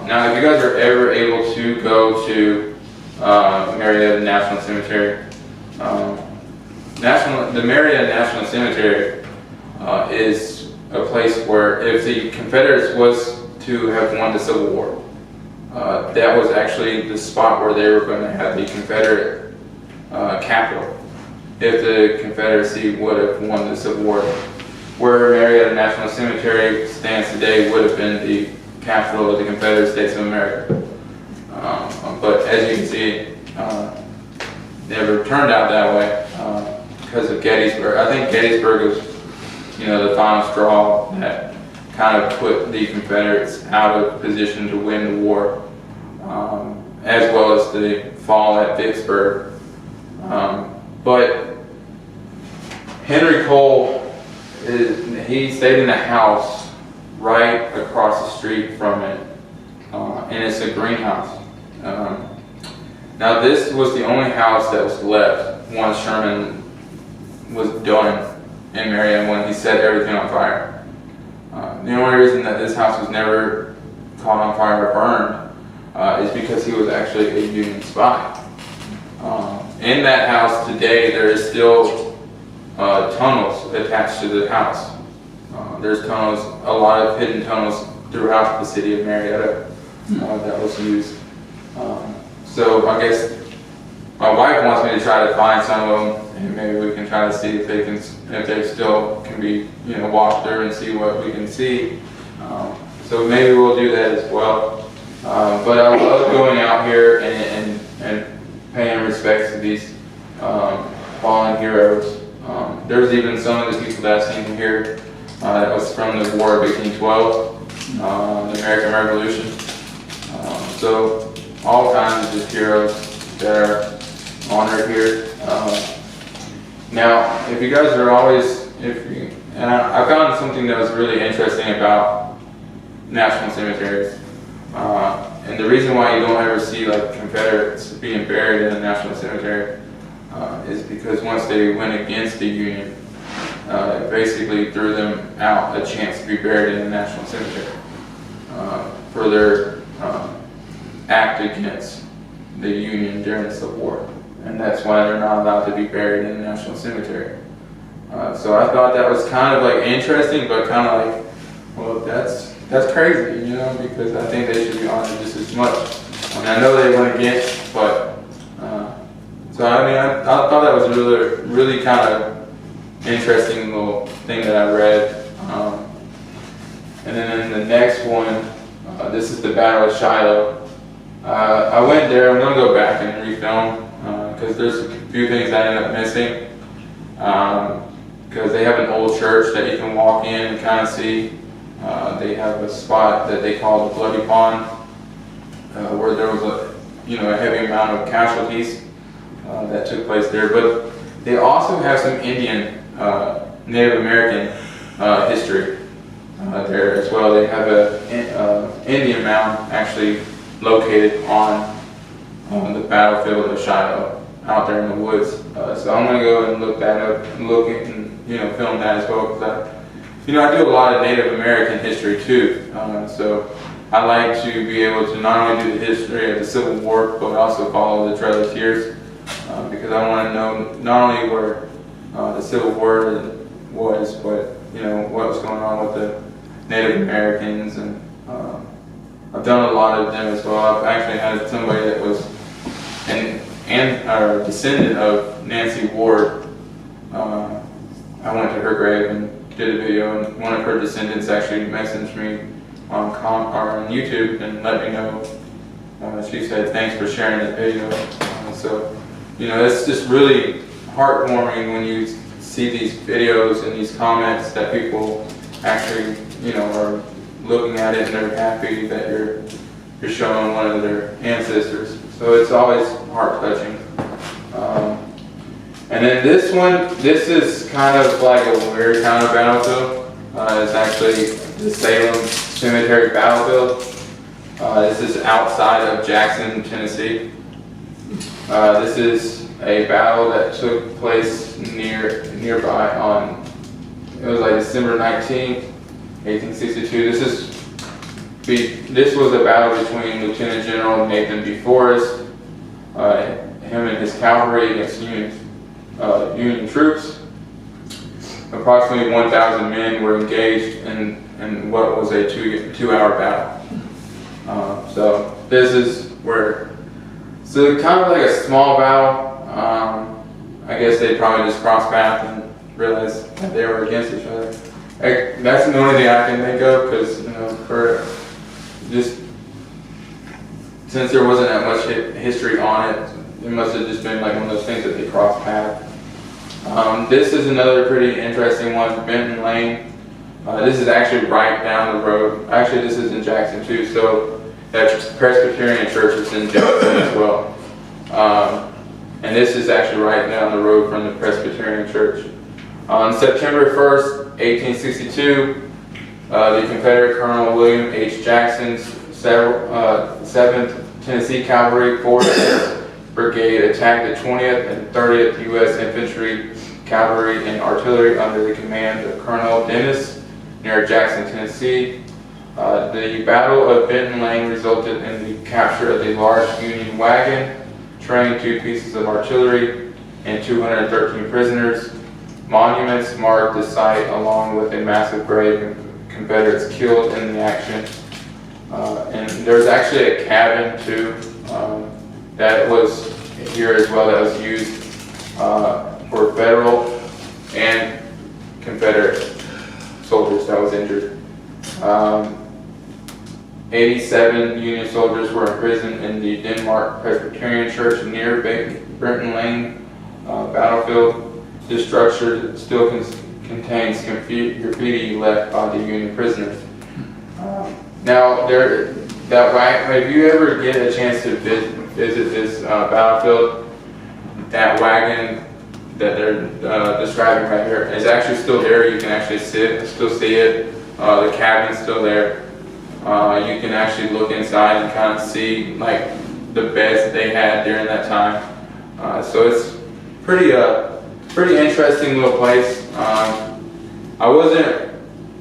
Now, if you guys are ever able to go to Marriott National Cemetery, the Marriott National Cemetery is a place where if the Confederates was to have won the Civil War, that was actually the spot where they were going to have the Confederate capital. If the Confederacy would have won the Civil War, where Marriott National Cemetery stands today would have been the capital of the Confederate States of America. But as you can see, never turned out that way because of Gettysburg. I think Gettysburg was, the final straw that kind of put the Confederates out of position to win the war, as well as the fall at Vicksburg. But Henry Cole, he stayed in a house right across the street from it, and it's a greenhouse. Now, this was the only house that was left once Sherman was done in Marion, when he set everything on fire. The only reason that this house was never caught on fire or burned is because he was actually a Union spy. In that house today, there is still tunnels attached to the house. There's tunnels, a lot of hidden tunnels throughout the city of Marietta that was used. So I guess my wife wants me to try to find some of them, and maybe we can try to see if they still can be walked through and see what we can see. So maybe we'll do that as well. But I love going out here and paying respects to these fallen heroes. There's even some of the people that I've seen here that was from the War of 1812, the American Revolution. So all kinds of just heroes that are honored here. Now, if you guys are always, and I found something that was really interesting about national cemeteries. And the reason why you don't ever see like Confederates being buried in a national cemetery is because once they went against the Union, it basically threw them out a chance to be buried in a national cemetery for their act against the Union during the Civil War. And that's why they're not allowed to be buried in a national cemetery. So I thought that was kind of like interesting, but kind of like, well, that's crazy, because I think they should be honored just as much. I mean, I know they went against, but so I mean, I thought that was really, really kind of interesting little thing that I read. And then in the next one, This is the Battle of Shiloh. I went there. I'm going to go back and refilm because there's a few things I ended up missing. Because they have an old church that you can walk in and kind of see. They have a spot that they call the Bloody Pond, where there was a heavy amount of casualties that took place there. But they also have some Indian, Native American history there as well. They have an Indian mound actually located on the battlefield of Shiloh out there in the woods. So I'm going to go and look that up and look at and film that as well, because I do a lot of Native American history too. So I like to be able to not only do the history of the Civil War, but also follow the Trail of Tears, because I want to know not only where the Civil War was, but what was going on with the Native Americans, and I've done a lot of them as well. I've actually had somebody that was a descendant of Nancy Ward. I went to her grave and did a video, and one of her descendants actually messaged me on YouTube and let me know. She said, "Thanks for sharing the video." So it's just really heartwarming when you see these videos and these comments that people actually are looking at it and they're happy that you're showing one of their ancestors. So it's always heart touching. And then this is kind of like a weird kind of battlefield. It's actually the Salem Cemetery battlefield. This is outside of Jackson, Tennessee. This is a battle that took place nearby on, it was like December 19th, 1862. This was a battle between Lieutenant General Nathan B. Forrest, him and his cavalry against Union troops. Approximately 1,000 men were engaged in what was a two-hour battle. So this is where, so kind of like a small battle. I guess they probably just crossed paths and realized that they were against each other. That's the only thing I can think of, because for just since there wasn't that much history on it, it must have just been like one of those things that they crossed paths. This is another pretty interesting one, Benton Lane. This is actually right down the road. Actually, this is in Jackson too, so that Presbyterian Church is in Jackson as well. And this is actually right down the road from the Presbyterian Church. On September 1st, 1862, the Confederate Colonel William H. Jackson's 7th Tennessee Cavalry 4th Brigade attacked the 20th and 30th U.S. Infantry, Cavalry, and Artillery under the command of Colonel Dennis near Jackson, Tennessee. The Battle of Benton Lane resulted in the capture of a large Union wagon, train, 2 pieces of artillery, and 213 prisoners. Monuments mark the site along with a massive grave of Confederates killed in the action. And there's actually a cabin too that was here as well, that was used for Federal and Confederate soldiers that was injured. 87 Union soldiers were imprisoned in the Denmark Presbyterian Church near Benton Lane battlefield. This structure still contains graffiti left by the Union prisoners. Now, if you ever get a chance to visit this battlefield, that wagon that they're describing right here is actually still there. You can actually still see it. The cabin's still there. You can actually look inside and kind of see like the beds that they had during that time. So it's pretty interesting little place.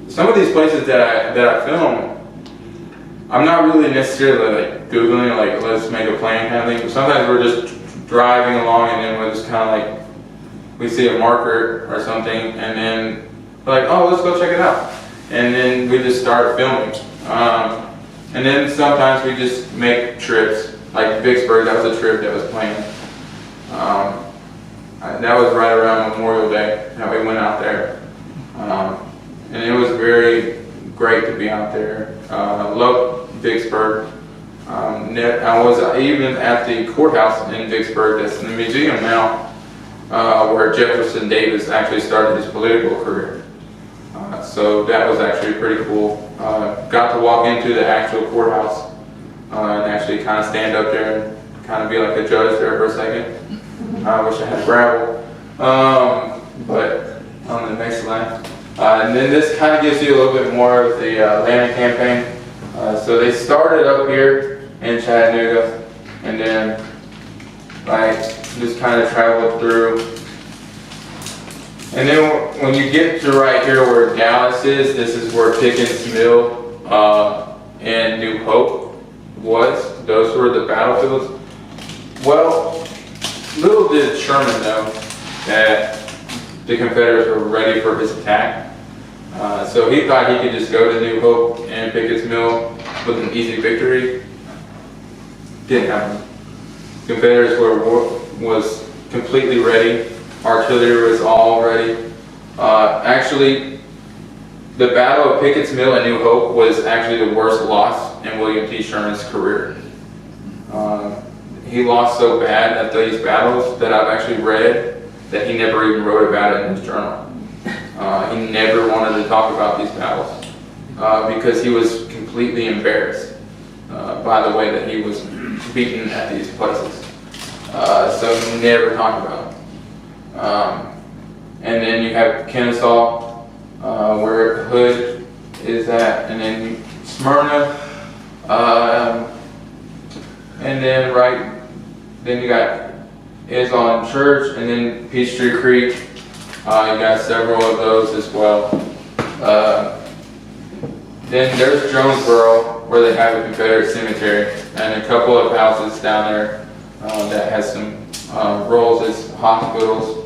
Some of these places that I film, I'm not really necessarily like Googling, like let's make a plan kind of thing. But sometimes we're just driving along and then we're just kind of like, we see a marker or something and then we're like, oh, let's go check it out. And then we just start filming. And then sometimes we just make trips, like Vicksburg, that was a trip that was planned. That was right around Memorial Day that we went out there. And it was very great to be out there. Vicksburg. I was even at the courthouse in Vicksburg. That's in the museum now, where Jefferson Davis actually started his political career. So that was actually pretty cool. Got to walk into the actual courthouse and actually kind of stand up there and kind of be like a judge there for a second. I wish I had gravel, but on the next line. And then this kind of gives you a little bit more of the landing campaign. So they started up here in Chattanooga, and then just kind of traveled through. And then when you get to right here where Dallas is, this is where Pickens Mill and New Hope was. Those were the battlefields. Well, little did Sherman know that the Confederates were ready for his attack. So he thought he could just go to New Hope and Pickett's Mill with an easy victory. Didn't happen. Confederates was completely ready. Artillery was all ready. Actually, the Battle of Pickett's Mill and New Hope was actually the worst loss in William T. Sherman's career. He lost so bad at these battles that I've actually read that he never even wrote about it in his journal. He never wanted to talk about these battles because he was completely embarrassed by the way that he was beaten at these places. So he never talked about them. And then you have Kennesaw, where Hood is at, and then Smyrna, and then you got Islam Church, and then Peachtree Creek. You got several of those as well. Then there's Jonesboro, where they have a Confederate cemetery, and a couple of houses down there that has some roles as hospitals.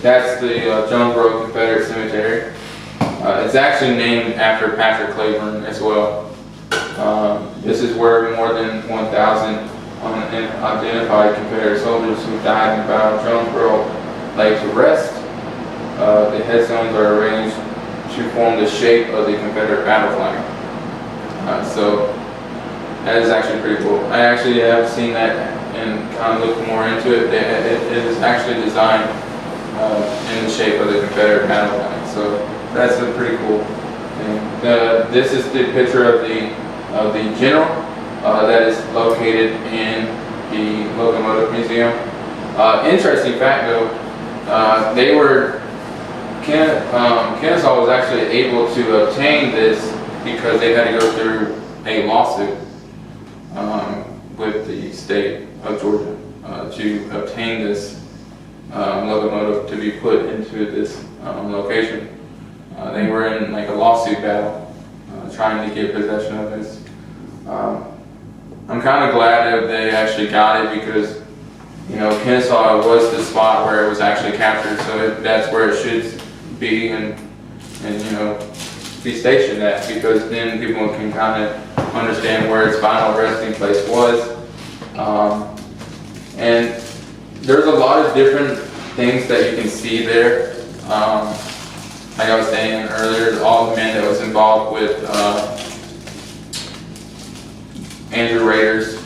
That's the Jonesboro Confederate Cemetery. It's actually named after Patrick Craven as well. This is where more than 1,000 unidentified Confederate soldiers who died in the Battle of Jonesboro lay to rest. The headstones are arranged to form the shape of the Confederate battle flag. So that is actually pretty cool. I actually have seen that and kind of looked more into it. It is actually designed in the shape of the Confederate battle flag. So that's a pretty cool thing. This is the picture of the general that is located in the Locomotive Museum. Interesting fact though, Kennesaw was actually able to obtain this because they had to go through a lawsuit with the state of Georgia to obtain this locomotive to be put into this location. They were in like a lawsuit battle trying to get possession of this. I'm kind of glad that they actually got it because Kennesaw was the spot where it was actually captured, so that's where it should be and be stationed at, because then people can kind of understand where its final resting place was. And there's a lot of different things that you can see there. Like I was saying earlier, all the men that was involved with Andrew Raiders.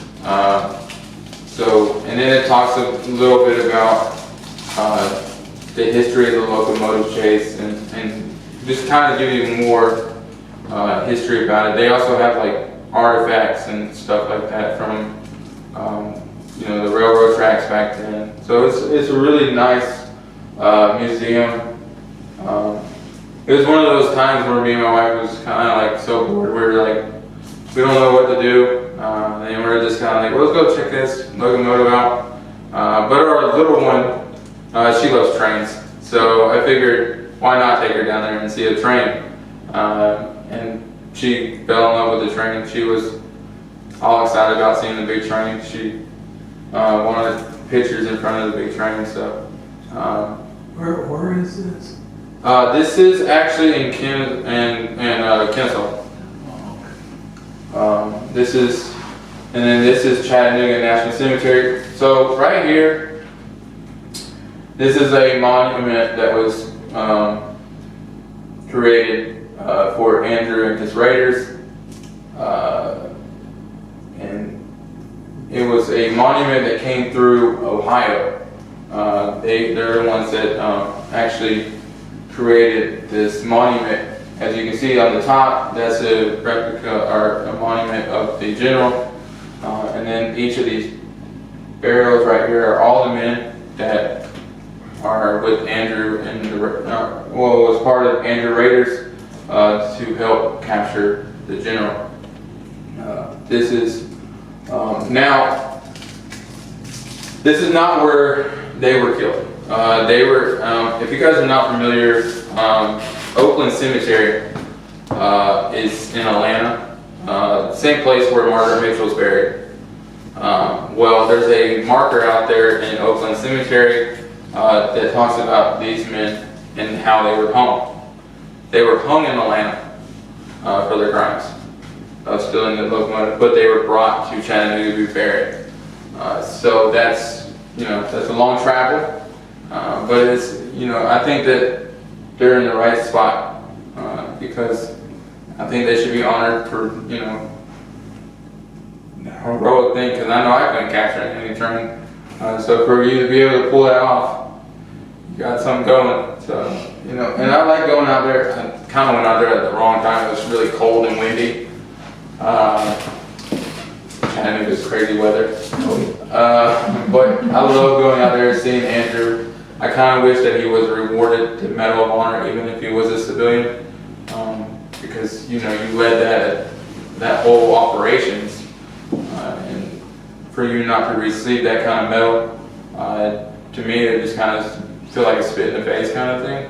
And then it talks a little bit about the history of the locomotive chase and just kind of give you more history about it. They also have like artifacts and stuff like that from the railroad tracks back then. So it's a really nice museum. It was one of those times where me and my wife was kind of like so bored. We were like, we don't know what to do. And we were just kind of like, well, let's go check this locomotive out. But our little one, she loves trains. So I figured, why not take her down there and see a train? And she fell in love with the train. She was all excited about seeing the big train. She wanted pictures in front of the big train and stuff. Where is this? This is actually in Kennesaw. This is Chattanooga National Cemetery. So right here, this is a monument that was created for Andrew and his raiders. a monument that came through Ohio. They're the ones that actually created this monument. As you can see on the top, that's a replica or a monument of the general. And then each of these burials right here are all the men that are with Andrew and was part of Andrew Raiders to help capture the general. This is now. This is not where they were killed. They were. If you guys are not familiar, Oakland Cemetery is in Atlanta. Same place where Margaret Mitchell's buried. Well, there's a marker out there in Oakland Cemetery that talks about these men and how they were hung. They were hung in Atlanta for their crimes. Still in the locomotive, but they were brought to Chattanooga to be buried. So that's a long travel, but it's I think that they're in the right spot because I think they should be honored for heroic thing, because I know I couldn't capture it in any turn. So for you to be able to pull that off, you got something going. So and I like going out there. I kind of went out there at the wrong time. It was really cold and windy. Chattanooga's crazy weather. But I love going out there and seeing Andrew. I kind of wish that he was rewarded the Medal of Honor, even if he was a civilian, because you led that whole operations, and for you not to receive that kind of medal, to me it just kind of feel like a spit in the face kind of thing,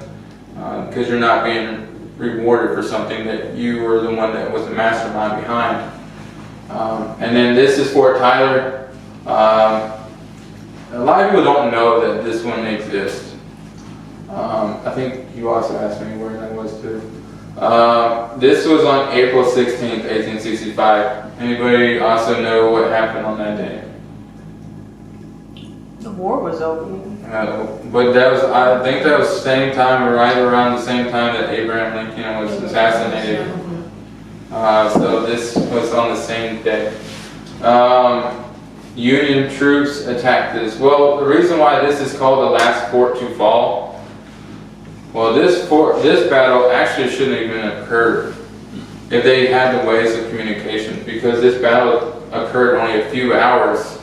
because you're not being rewarded for something that you were the one that was the mastermind behind. And then this is Fort Tyler. A lot of people don't know that this one exists. I think you also asked me where that was too. This was on April 16th, 1865. Anybody also know what happened on that day? The war was over. But I think that was the same time, or right around the same time that Abraham Lincoln was assassinated. So this was on the same day. Union troops attacked this. Well, the reason why this is called the last fort to fall, well, this battle actually shouldn't even occur if they had the ways of communication, because this battle occurred only a few hours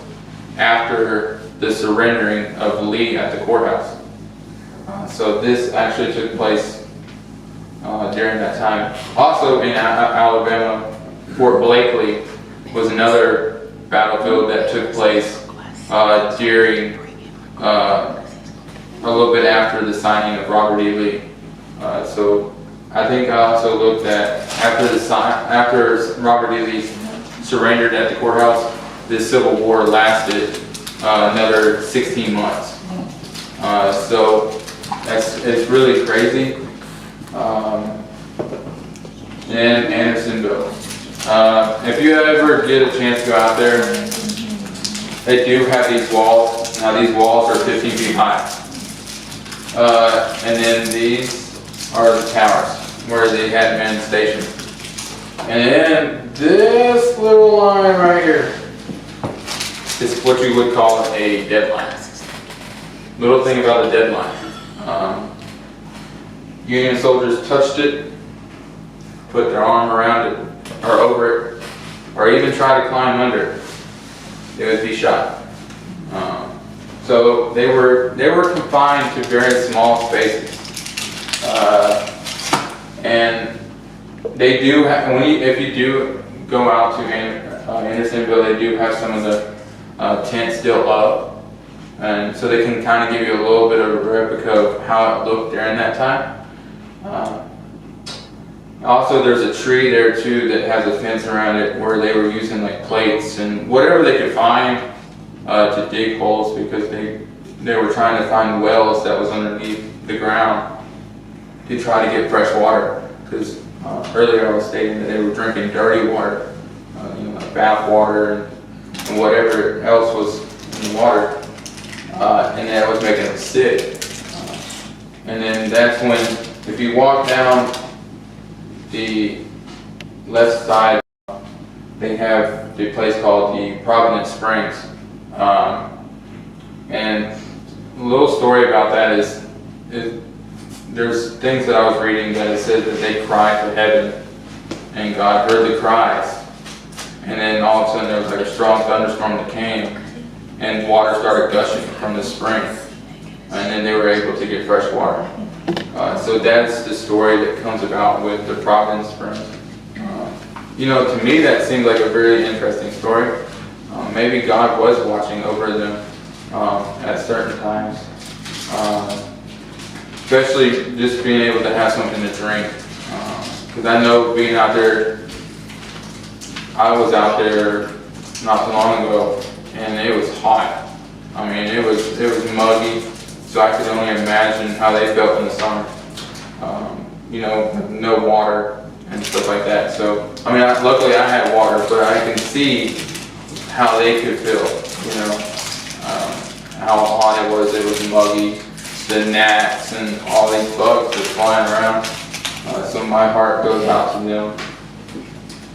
after the surrendering of Lee at the courthouse. So this actually took place during that time. Also in Alabama, Fort Blakely was another battlefield that took place during a little bit after the signing of Robert E. Lee. So I think I also looked at after Robert E. Lee surrendered at the courthouse, this Civil War lasted another 16 months. So it's really crazy. And Andersonville. If you ever get a chance to go out there, they do have these walls. Now these walls are 15 feet high. And then these are the towers where they had men stationed. And then this little line right here is what you would call a deadline. Little thing about a deadline. Union soldiers touched it, put their arm around it, or over it, or even try to climb under it, they would be shot. So they were confined to very small spaces, and they do have, if you do go out to Andersonville, they do have some of the tents still up, and so they can kind of give you a little bit of a replica of how it looked during that time. Also, there's a tree there too that has a fence around it where they were using like plates and whatever they could find to dig holes, because they were trying to find wells that was underneath the ground to try to get fresh water. Because earlier I was stating that they were drinking dirty water, like bath water and whatever else was in the water, and that was making them sick. And then that's when, if you walk down the left side, they have the place called the Providence Springs. And a little story about that is there's things that I was reading that it said that they cried to heaven, and God heard the cries. And then all of a sudden there was like a strong thunderstorm that came, and water started gushing from the spring. And then they were able to get fresh water. So that's the story that comes about with the Providence Springs. To me that seems like a very interesting story. Maybe God was watching over them at certain times. Especially just being able to have something to drink. Because I know being out there, I was out there not too long ago, and it was hot. I mean, it was muggy, so I could only imagine how they felt in the summer. No water and stuff like that. So, I mean, luckily I had water, but I can see how they could feel. How hot it was. It was muggy, the gnats and all these bugs just flying around. So my heart goes out to them.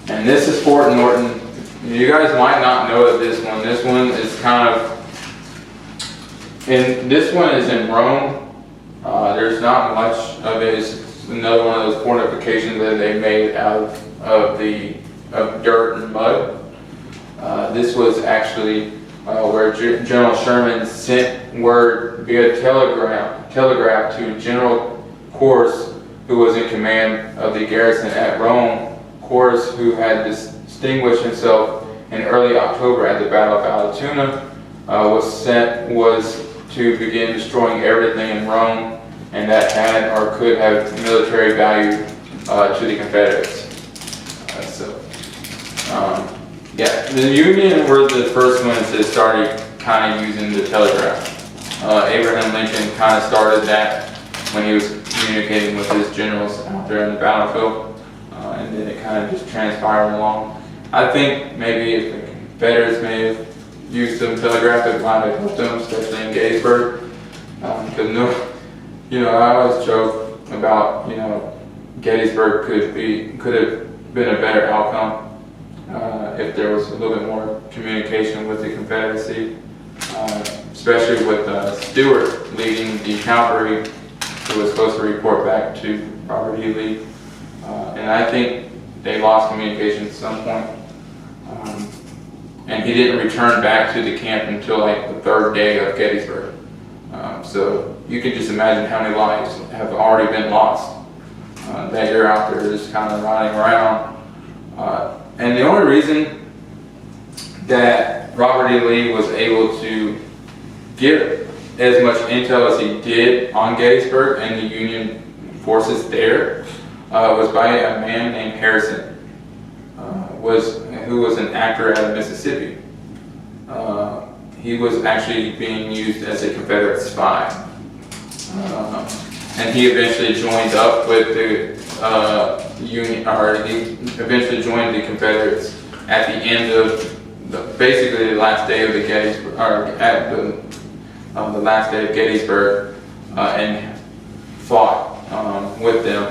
And this is Fort Norton. You guys might not know of this one. This one is this one is in Rome. There's not much of it. It's another one of those fortifications that they made out of dirt and mud. This was actually where General Sherman sent word via telegraph to General Corse, who was in command of the garrison at Rome. Corse, who had distinguished himself in early October at the Battle of Allatoona, was to begin destroying everything in Rome, and that had or could have military value to the Confederates. The Union were the first ones that started kind of using the telegraph. Abraham Lincoln kind of started that when he was communicating with his generals out there in the battlefield, and then it kind of just transpired along. I think maybe if the Confederates may have used some telegraph, it might have helped them, especially in Gettysburg. Because I always joke about Gettysburg could have been a better outcome if there was a little bit more communication with the Confederacy, especially with Stewart leading the cavalry, who was supposed to report back to Robert E. Lee. And I think they lost communication at some point. And he didn't return back to the camp until like the third day of Gettysburg. So you can just imagine how many lives have already been lost that you're out there just kind of running around. And the only reason that Robert E. Lee was able to get as much intel as he did on Gettysburg and the Union forces there was by a man named Harrison, who was an actor out of Mississippi. He was actually being used as a Confederate spy. And he eventually joined up with the Union, or he eventually joined the Confederates at the end of basically the last day of the Gettysburg, or at the last day of Gettysburg, and fought with them,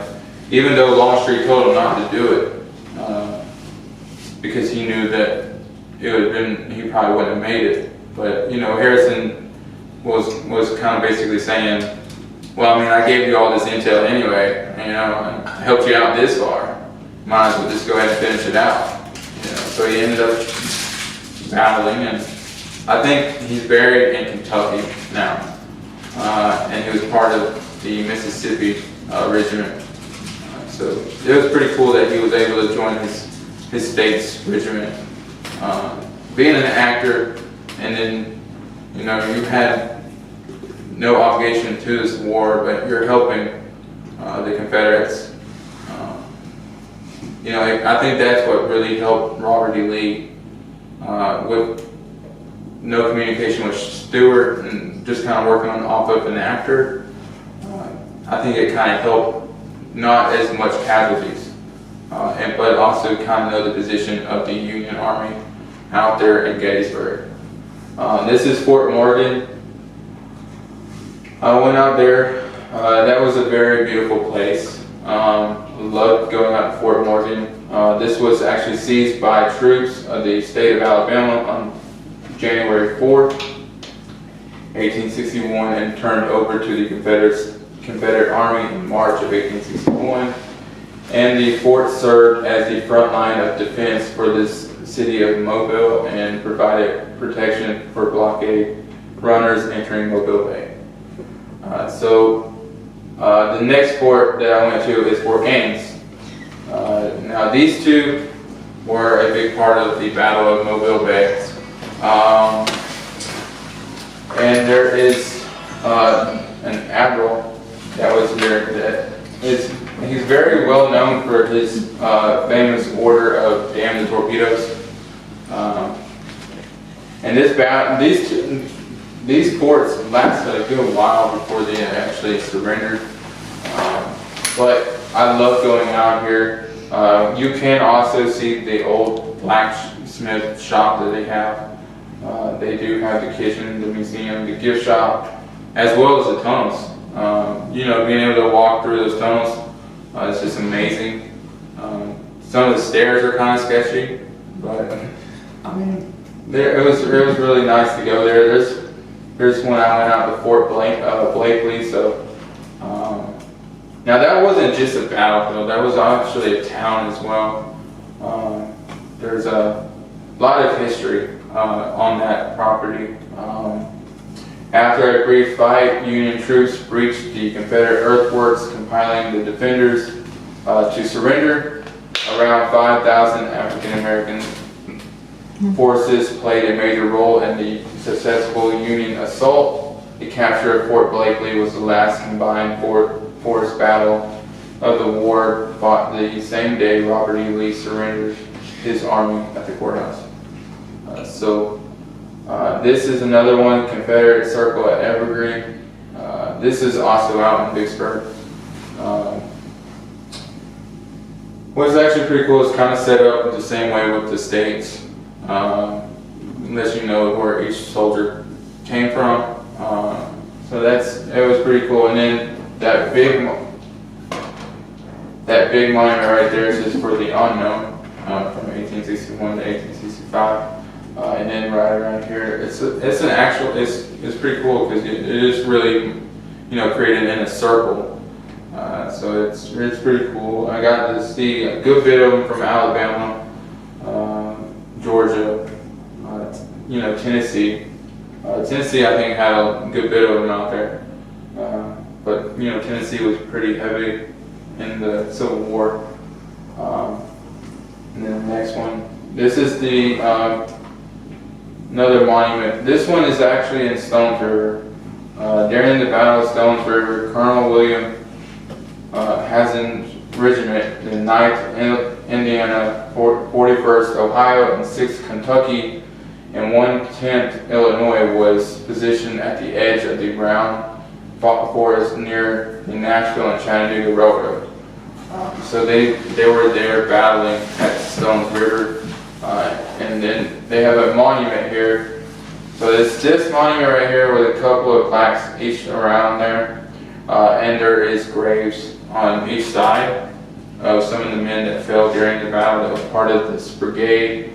even though Longstreet told him not to do it, because he knew that he probably wouldn't have made it. But Harrison was kind of basically saying, well, I mean, I gave you all this intel anyway, and I helped you out this far. Might as well just go ahead and finish it out. So he ended up battling, and I think he's buried in Kentucky now. And he was part of the Mississippi regiment. So it was pretty cool that he was able to join his state's regiment. Being an actor, and then you had no obligation to this war, but you're helping the Confederates. I think that's what really helped Robert E. Lee with no communication with Stewart and just kind of working off of an actor. I think it kind of helped not as much casualties, but also kind of know the position of the Union Army out there in Gettysburg. This is Fort Morgan. I went out there. That was a very beautiful place. Loved going out to Fort Morgan. This was actually seized by troops of the state of Alabama on January 4th, 1861, and turned over to the Confederate Army in March of 1861. And the fort served as the front line of defense for this city of Mobile and provided protection for blockade runners entering Mobile Bay. The next fort that I went to is Fort Gaines. Now these two were a big part of the Battle of Mobile Bay. And there is an admiral that was here he's very well known for his famous order of damn the torpedoes. And these forts lasted a good while before they actually surrendered. But I love going out here. You can also see the old blacksmith shop that they have. They do have the kitchen, the museum, the gift shop, as well as the tunnels. Being able to walk through those tunnels, it's just amazing. Some of the stairs are kind of sketchy, but I mean, it was really nice to go there. There's when I went out to Fort Blakely. So now that wasn't just a battlefield; that was actually a town as well. There's a lot of history on that property. After a brief fight, Union troops breached the Confederate earthworks, compelling the defenders to surrender. Around 5,000 African American forces played a major role in the successful Union assault. The capture of Fort Blakely was the last combined force battle of the war, fought the same day Robert E. Lee surrendered his army at the courthouse. This is another one, Confederate Circle at Evergreen. This is also out in Vicksburg. What's actually pretty cool is kind of set up the same way with the states, unless you know where each soldier came from. It was pretty cool. And then that big monument right there is for the unknown, from 1861 to 1865. And then right around here, it's pretty cool because it is really, created in a circle. So it's pretty cool. I got to see a good bit of them from Alabama, Georgia, Tennessee. Tennessee, I think, had a good bit of them out there. But Tennessee was pretty heavy in the Civil War. And then the next one, this is the another monument. This one is actually in Stones River. During the Battle of Stones River, Colonel William Hazen's regiment, the 9th Indiana, 41st Ohio, and 6th Kentucky, and 110th Illinois was positioned at the edge of the brown forest near the Nashville and Chattanooga Railroad. So they were there battling at Stones River, and then they have a monument here. So it's this monument right here with a couple of plaques each around there, and there is graves on each side of some of the men that fell during the battle that was part of this brigade.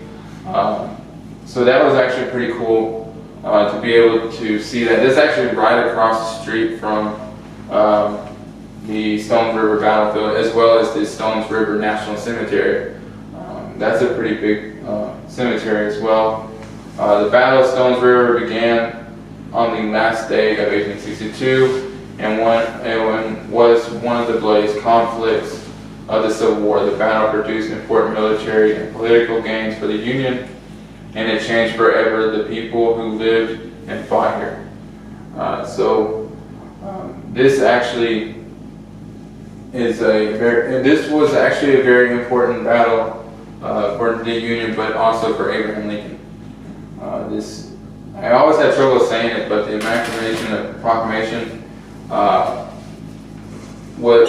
So that was actually pretty cool to be able to see that. This is actually right across the street from the Stones River battlefield, as well as the Stones River National Cemetery. That's a pretty big cemetery as well. The Battle of Stones River began on the last day of 1862 and was one of the bloodiest conflicts of the Civil War. The battle produced important military and political gains for the Union, and it changed forever the people who lived and fought here. This actually this was actually a very important battle for the Union, but also for Abraham Lincoln. I always had trouble saying it, but the Emancipation Proclamation,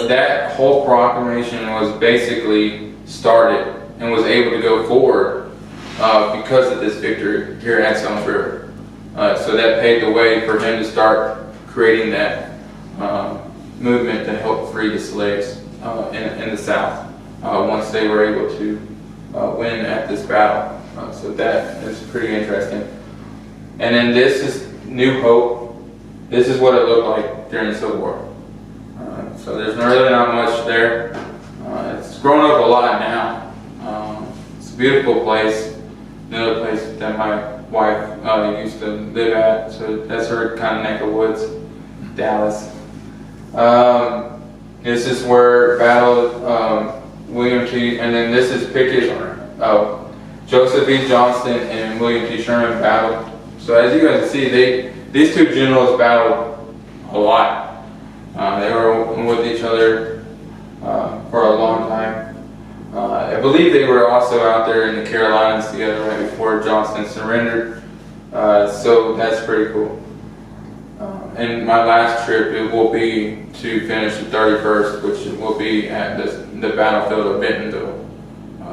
that whole proclamation was basically started and was able to go forward because of this victory here at Stones River. So that paved the way for him to start creating that movement to help free the slaves in the South once they were able to win at this battle. So that is pretty interesting. And then this is New Hope. This is what it looked like during the Civil War. So there's really not much there. It's grown up a lot now. It's a beautiful place. Another place that my wife used to live at. So that's her kind of neck of woods, Dallas. This is where Battle William T. And then this is Pickett. Joseph E. Johnston and William T. Sherman battled. So as you guys can see, these two generals battled a lot. They were with each other for a long time. I believe they were also out there in the Carolinas together right before Johnston surrendered. So that's pretty cool. And my last trip, it will be to finish the 31st, which will be at the battlefield of Bentonville.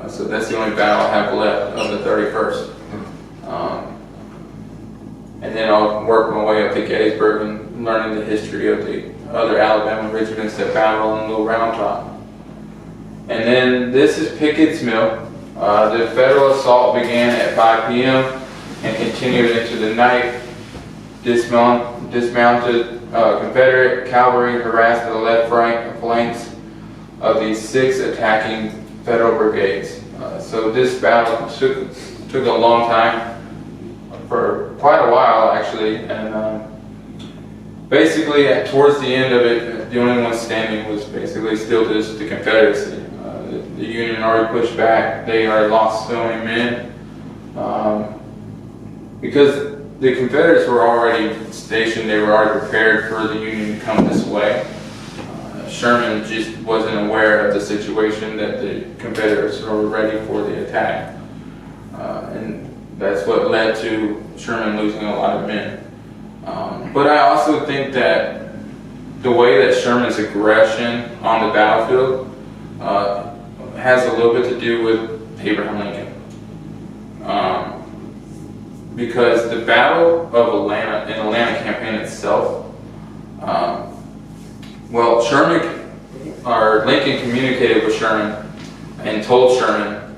So that's the only battle I have left of the 31st. And then I'll work my way up to Gettysburg and learning the history of the other Alabama regiments that battled on Little Round Top. And then this is Pickett's Mill. The Federal assault began at 5 p.m. and continued into the night. Dismounted Confederate cavalry harassed the left flanks of these 6 attacking Federal brigades. So this battle took a long time, for quite a while actually, and basically towards the end of it, the only one standing was basically still just the Confederacy. The Union already pushed back. They already lost so many men because the Confederates were already stationed. They were already prepared for the Union to come this way. Sherman just wasn't aware of the situation that the Confederates were ready for the attack. And that's what led to Sherman losing a lot of men. But I also think that the way that Sherman's aggression on the battlefield has a little bit to do with Abraham Lincoln. Because the Battle of Atlanta campaign itself, Lincoln communicated with Sherman and told Sherman,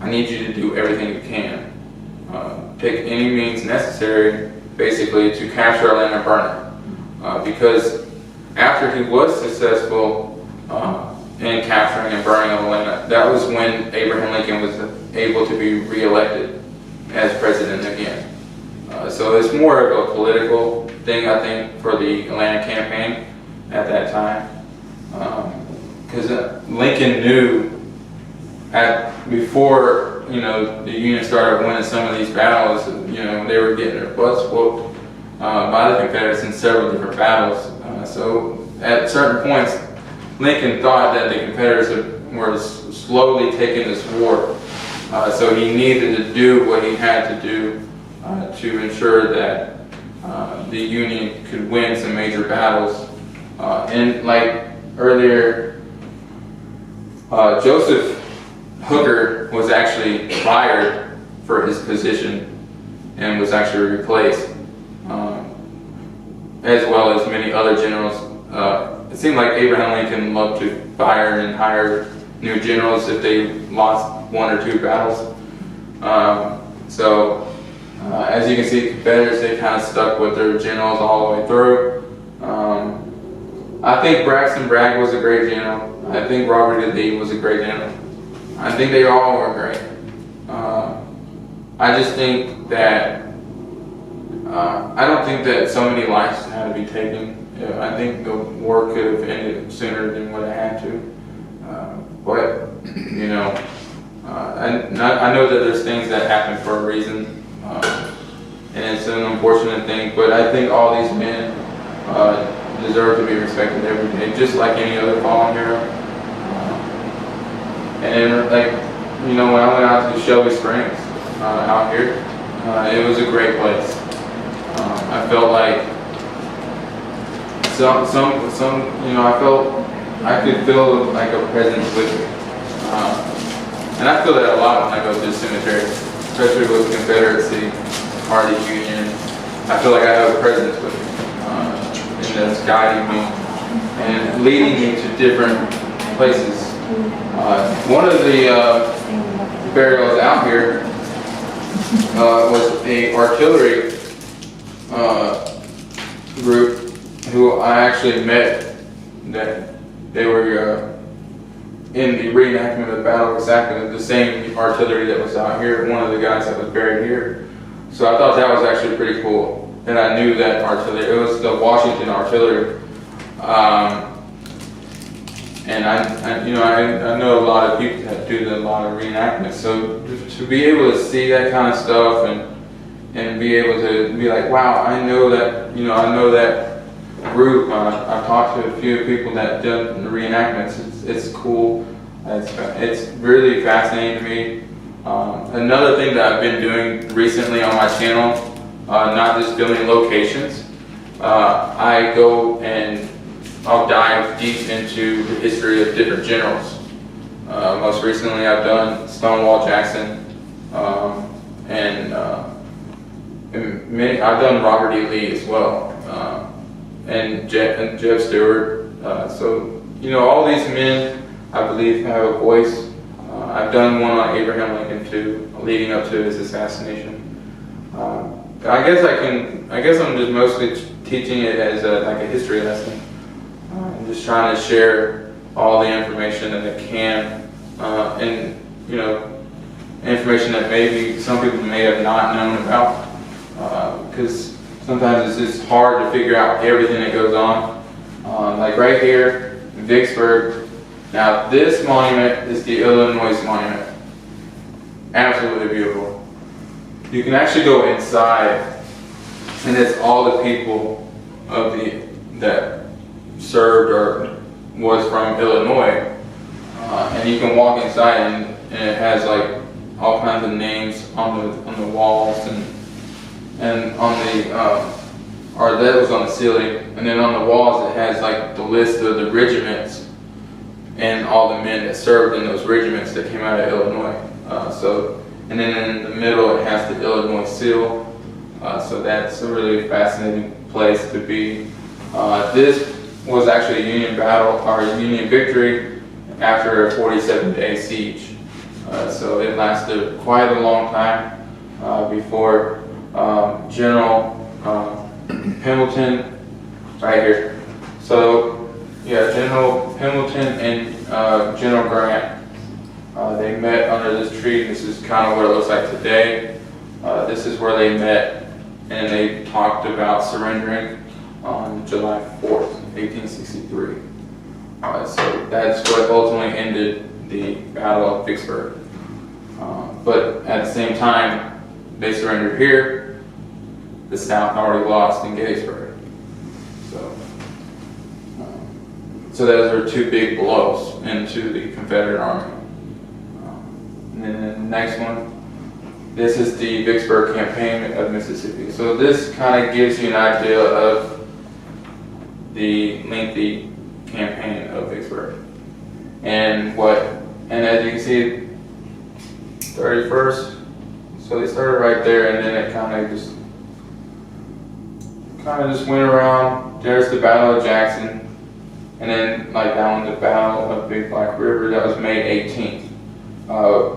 I need you to do everything you can. Take any means necessary, basically, to capture Atlanta and burn it. Because after he was successful in capturing and burning Atlanta, that was when Abraham Lincoln was able to be reelected as president again. So it's more of a political thing, I think, for the Atlanta campaign at that time. Because Lincoln knew before the Union started winning some of these battles, they were getting their butts whooped by the Confederates in several different battles. So at certain points, Lincoln thought that the Confederates were slowly taking this war. So he needed to do what he had to do to ensure that the Union could win some major battles. And like earlier, Joseph Hooker was actually fired for his position and was actually replaced, as well as many other generals. It seemed like Abraham Lincoln loved to fire and hire new generals if they lost 1 or 2 battles. As you can see, Confederates, they kind of stuck with their generals all the way through. I think Bragg was a great general. I think Robert E. Lee was a great general. I think they all were great. I just think that I don't think that so many lives had to be taken. I think the war could have ended sooner than what it had to. But I know that there's things that happen for a reason, and it's an unfortunate thing. But I think all these men deserve to be respected every day, just like any other fallen hero. And when I went out to Shelby Springs out here, it was a great place. I felt like I could feel like a presence with me. And I feel that a lot when I go to the cemetery, especially with the Confederacy, Party, Union. I feel like I have a presence with me, and that's guiding me and leading me to different places. One of the burials out here was a artillery group who I actually met. That they were in the reenactment of the Battle of Frisaca, the same artillery that was out here, one of the guys that was buried here. So I thought that was actually pretty cool. And I knew that artillery, it was the Washington artillery. And I know a lot of people that do a lot of reenactments. So to be able to see that kind of stuff and be able to be like, wow, I know that group. I've talked to a few people that done the reenactments. It's cool. It's really fascinating to me. Another thing that I've been doing recently on my channel, not just filming locations, I go and I'll dive deep into the history of different generals. Most recently I've done Stonewall Jackson, and I've done Robert E. Lee as well, and Jeff Stewart. So, all these men, I believe, have a voice. I've done one on Abraham Lincoln too, leading up to his assassination. I guess I'm just mostly teaching it as like a history lesson. I'm just trying to share all the information that I can, and information that maybe some people may have not known about, because sometimes it's just hard to figure out everything that goes on. Like right here in Vicksburg. Now this monument is the Illinois monument. Absolutely beautiful. You can actually go inside, and it's all the people that served or was from Illinois, and you can walk inside, and it has like all kinds of names on the walls and on the or that was on the ceiling, and then on the walls it has like the list of the regiments and all the men that served in those regiments that came out of Illinois. And then in the middle it has the Illinois seal. So that's a really fascinating place to be. This was actually a Union battle, or a Union victory after a 47-day siege. So it lasted quite a long time before General Hamilton, right here. So yeah, General Hamilton and General Grant, they met under this tree. This is kind of what it looks like today. This is where they met, and they talked about surrendering on July 4th, 1863. So that's what ultimately ended the Battle of Vicksburg. But at the same time, they surrendered here. The South already lost in Gettysburg. So those are two big blows into the Confederate Army. And then the next one, this is the Vicksburg Campaign of Mississippi. So this kind of gives you an idea of the lengthy campaign of Vicksburg. And as you can see, 31st, so they started right there, and then it kind of just went around. There's the Battle of Jackson. And then, like down the Battle of Big Black River, that was May 18th.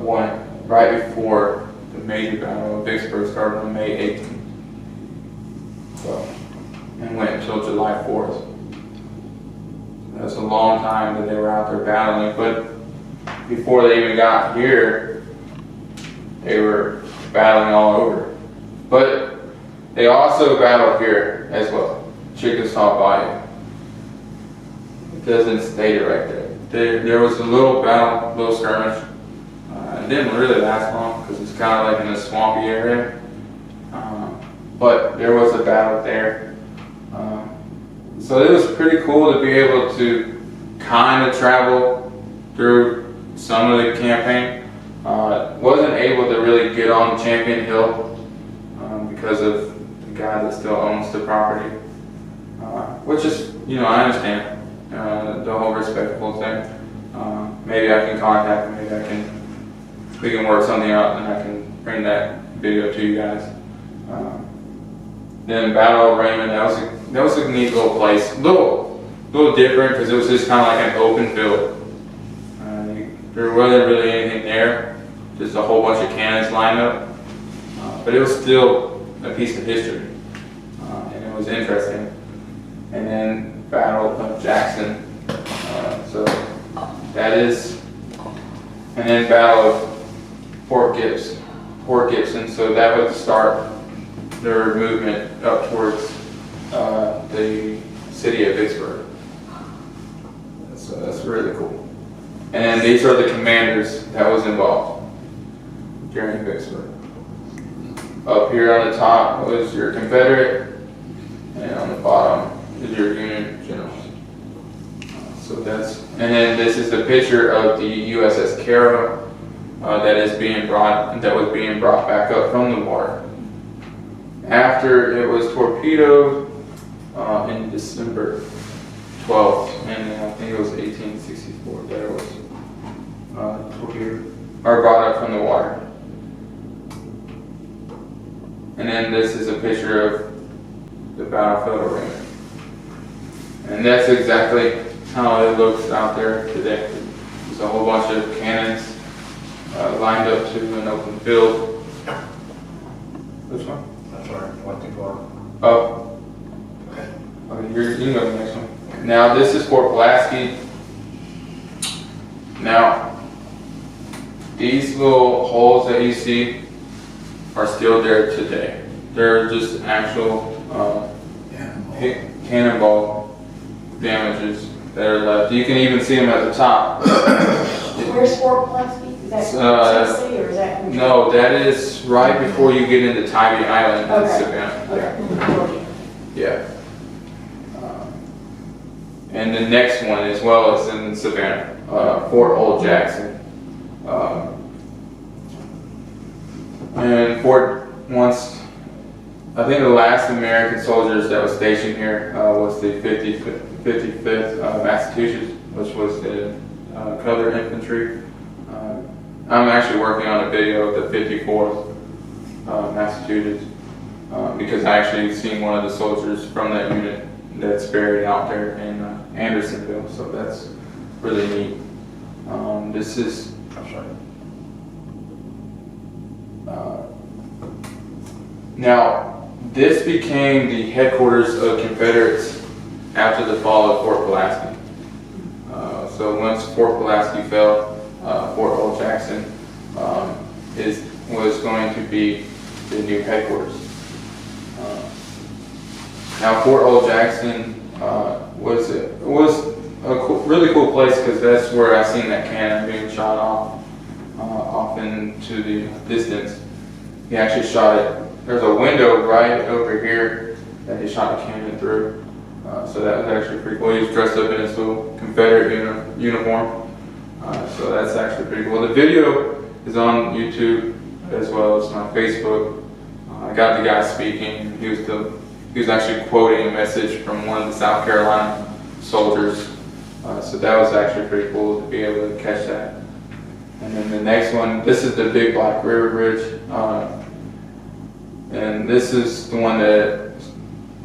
One right before the major Battle of Vicksburg started on May 18th. So, and went until July 4th. That's a long time that they were out there battling. But before they even got here, they were battling all over. But they also battled here as well, Chickamauga Bayou. It doesn't state it right there. There was a little battle, little skirmish. It didn't really last long because it's kind of like in a swampy area. But there was a battle there. So it was pretty cool to be able to kind of travel through some of the campaign. Wasn't able to really get on Champion Hill because of the guy that still owns the property. Which is, I understand. The whole respectful thing. Maybe I can contact him, maybe we can work something out, and I can bring that video to you guys. Then Battle of Raymond, that was a neat little place. Little different because it was just kind of like an open field. There wasn't really anything there, just a whole bunch of cannons lined up. But it was still a piece of history. it was interesting. And then Battle of Jackson. So that is, and then Battle of Fort Gibson. So that would start their movement up towards the city of Vicksburg. So that's really cool. And then these are the commanders that was involved during Vicksburg. Up here on the top was your Confederate, and on the bottom is your Union generals. So that's, and then this is the picture of the USS Caro that was being brought back up from the water after it was torpedoed in December 12th, and I think it was 1864 that it was torpedoed or brought up from the water. And then this is a picture of the battlefield arena. And that's exactly how it looks out there today. There's a whole bunch of cannons lined up to an open field. Which one? That's where I went to go. Oh. Okay, you can go to the next one. Now this is Fort Pulaski. Now, these little holes that you see are still there today. They're just actual cannonball damages that are left. You can even see them at the top. Where's Fort Pulaski? Is that Tennessee or is that? No, that is right before you get into Tybee Island in Savannah. Okay. Yeah. And the next one as well is in Savannah, Fort Old Jackson. And I think the last American soldiers that was stationed here was the 55th Massachusetts, which was the colored infantry. I'm actually working on a video of the 54th Massachusetts because I actually seen one of the soldiers from that unit that's buried out there in Andersonville, so that's really neat. This is, I'm sorry. Now, this became the headquarters of Confederates after the fall of Fort Pulaski. So once Fort Pulaski fell, Fort Old Jackson was going to be the new headquarters. Now, Fort Old Jackson was a really cool place because that's where I seen that cannon being shot off into the distance. He actually shot it. There's a window right over here that he shot the cannon through. So that was actually pretty cool. He was dressed up in his little Confederate uniform. So that's actually pretty cool. The video is on YouTube as well as my Facebook. I got the guy speaking. He was actually quoting a message from one of the South Carolina soldiers. So that was actually pretty cool to be able to catch that. And then the next one, this is the Big Black River Bridge. And this is the one that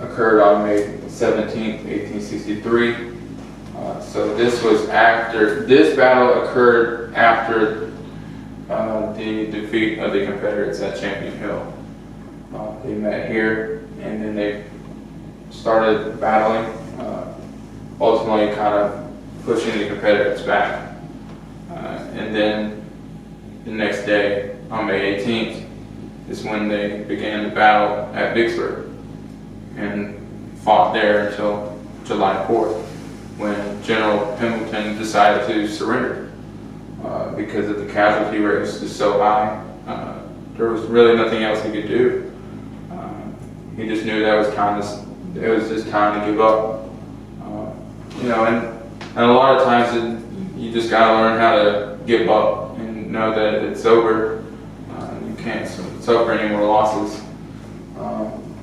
occurred on May 17th, 1863. So this battle occurred after the defeat of the Confederates at Champion Hill. They met here and then they started battling, ultimately kind of pushing the Confederates back. And then the next day, on May 18th, is when they began the battle at Vicksburg and fought there until July 4th, when General Pendleton decided to surrender because of the casualty rate was just so high. There was really nothing else he could do. He just knew that it was just time to give up. And a lot of times you just gotta learn how to give up and know that it's over. You can't suffer any more losses.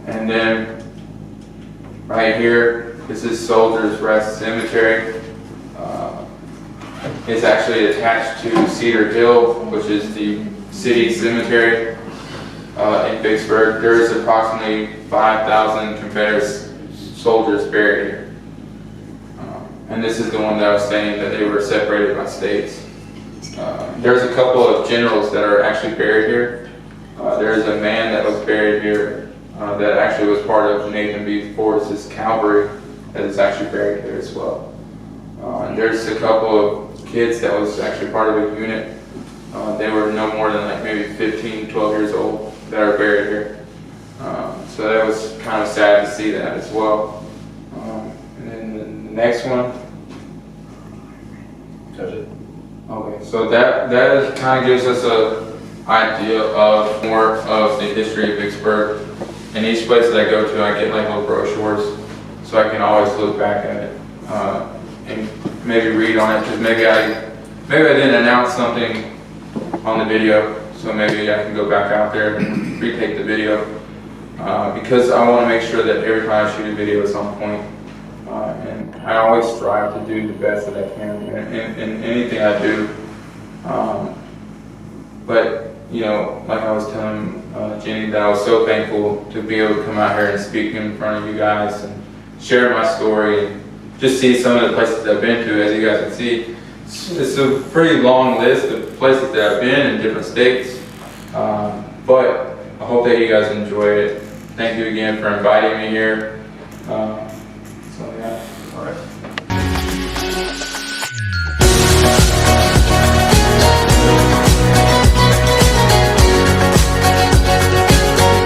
And then right here, this is Soldiers Rest Cemetery. It's actually attached to Cedar Hill, which is the city cemetery in Vicksburg. There's approximately 5,000 Confederate soldiers buried here. And this is the one that I was saying that they were separated by states. There's a couple of generals that are actually buried here. There's a man that was buried here that actually was part of Nathan B. Forrest's cavalry that is actually buried here as well. And there's a couple of kids that was actually part of a unit. They were no more than like maybe 15, 12 years old that are buried here. So that was kind of sad to see that as well. And then the next one. Does it? Okay, so that kind of gives us a idea of more of the history of Vicksburg. And each place that I go to, I get like little brochures, so I can always look back at it and maybe read on it. Because maybe I didn't announce something on the video, so maybe I can go back out there and retake the video. Because I want to make sure that every time I shoot a video it's on point. And I always strive to do the best that I can in anything I do. But, you know, like I was telling Jenny, that I was so thankful to be able to come out here and speak in front of you guys and share my story and just see some of the places I've been to. As you guys can see, it's a pretty long list of places that I've been in different states. But I hope that you guys enjoyed it. Thank you again for inviting me here.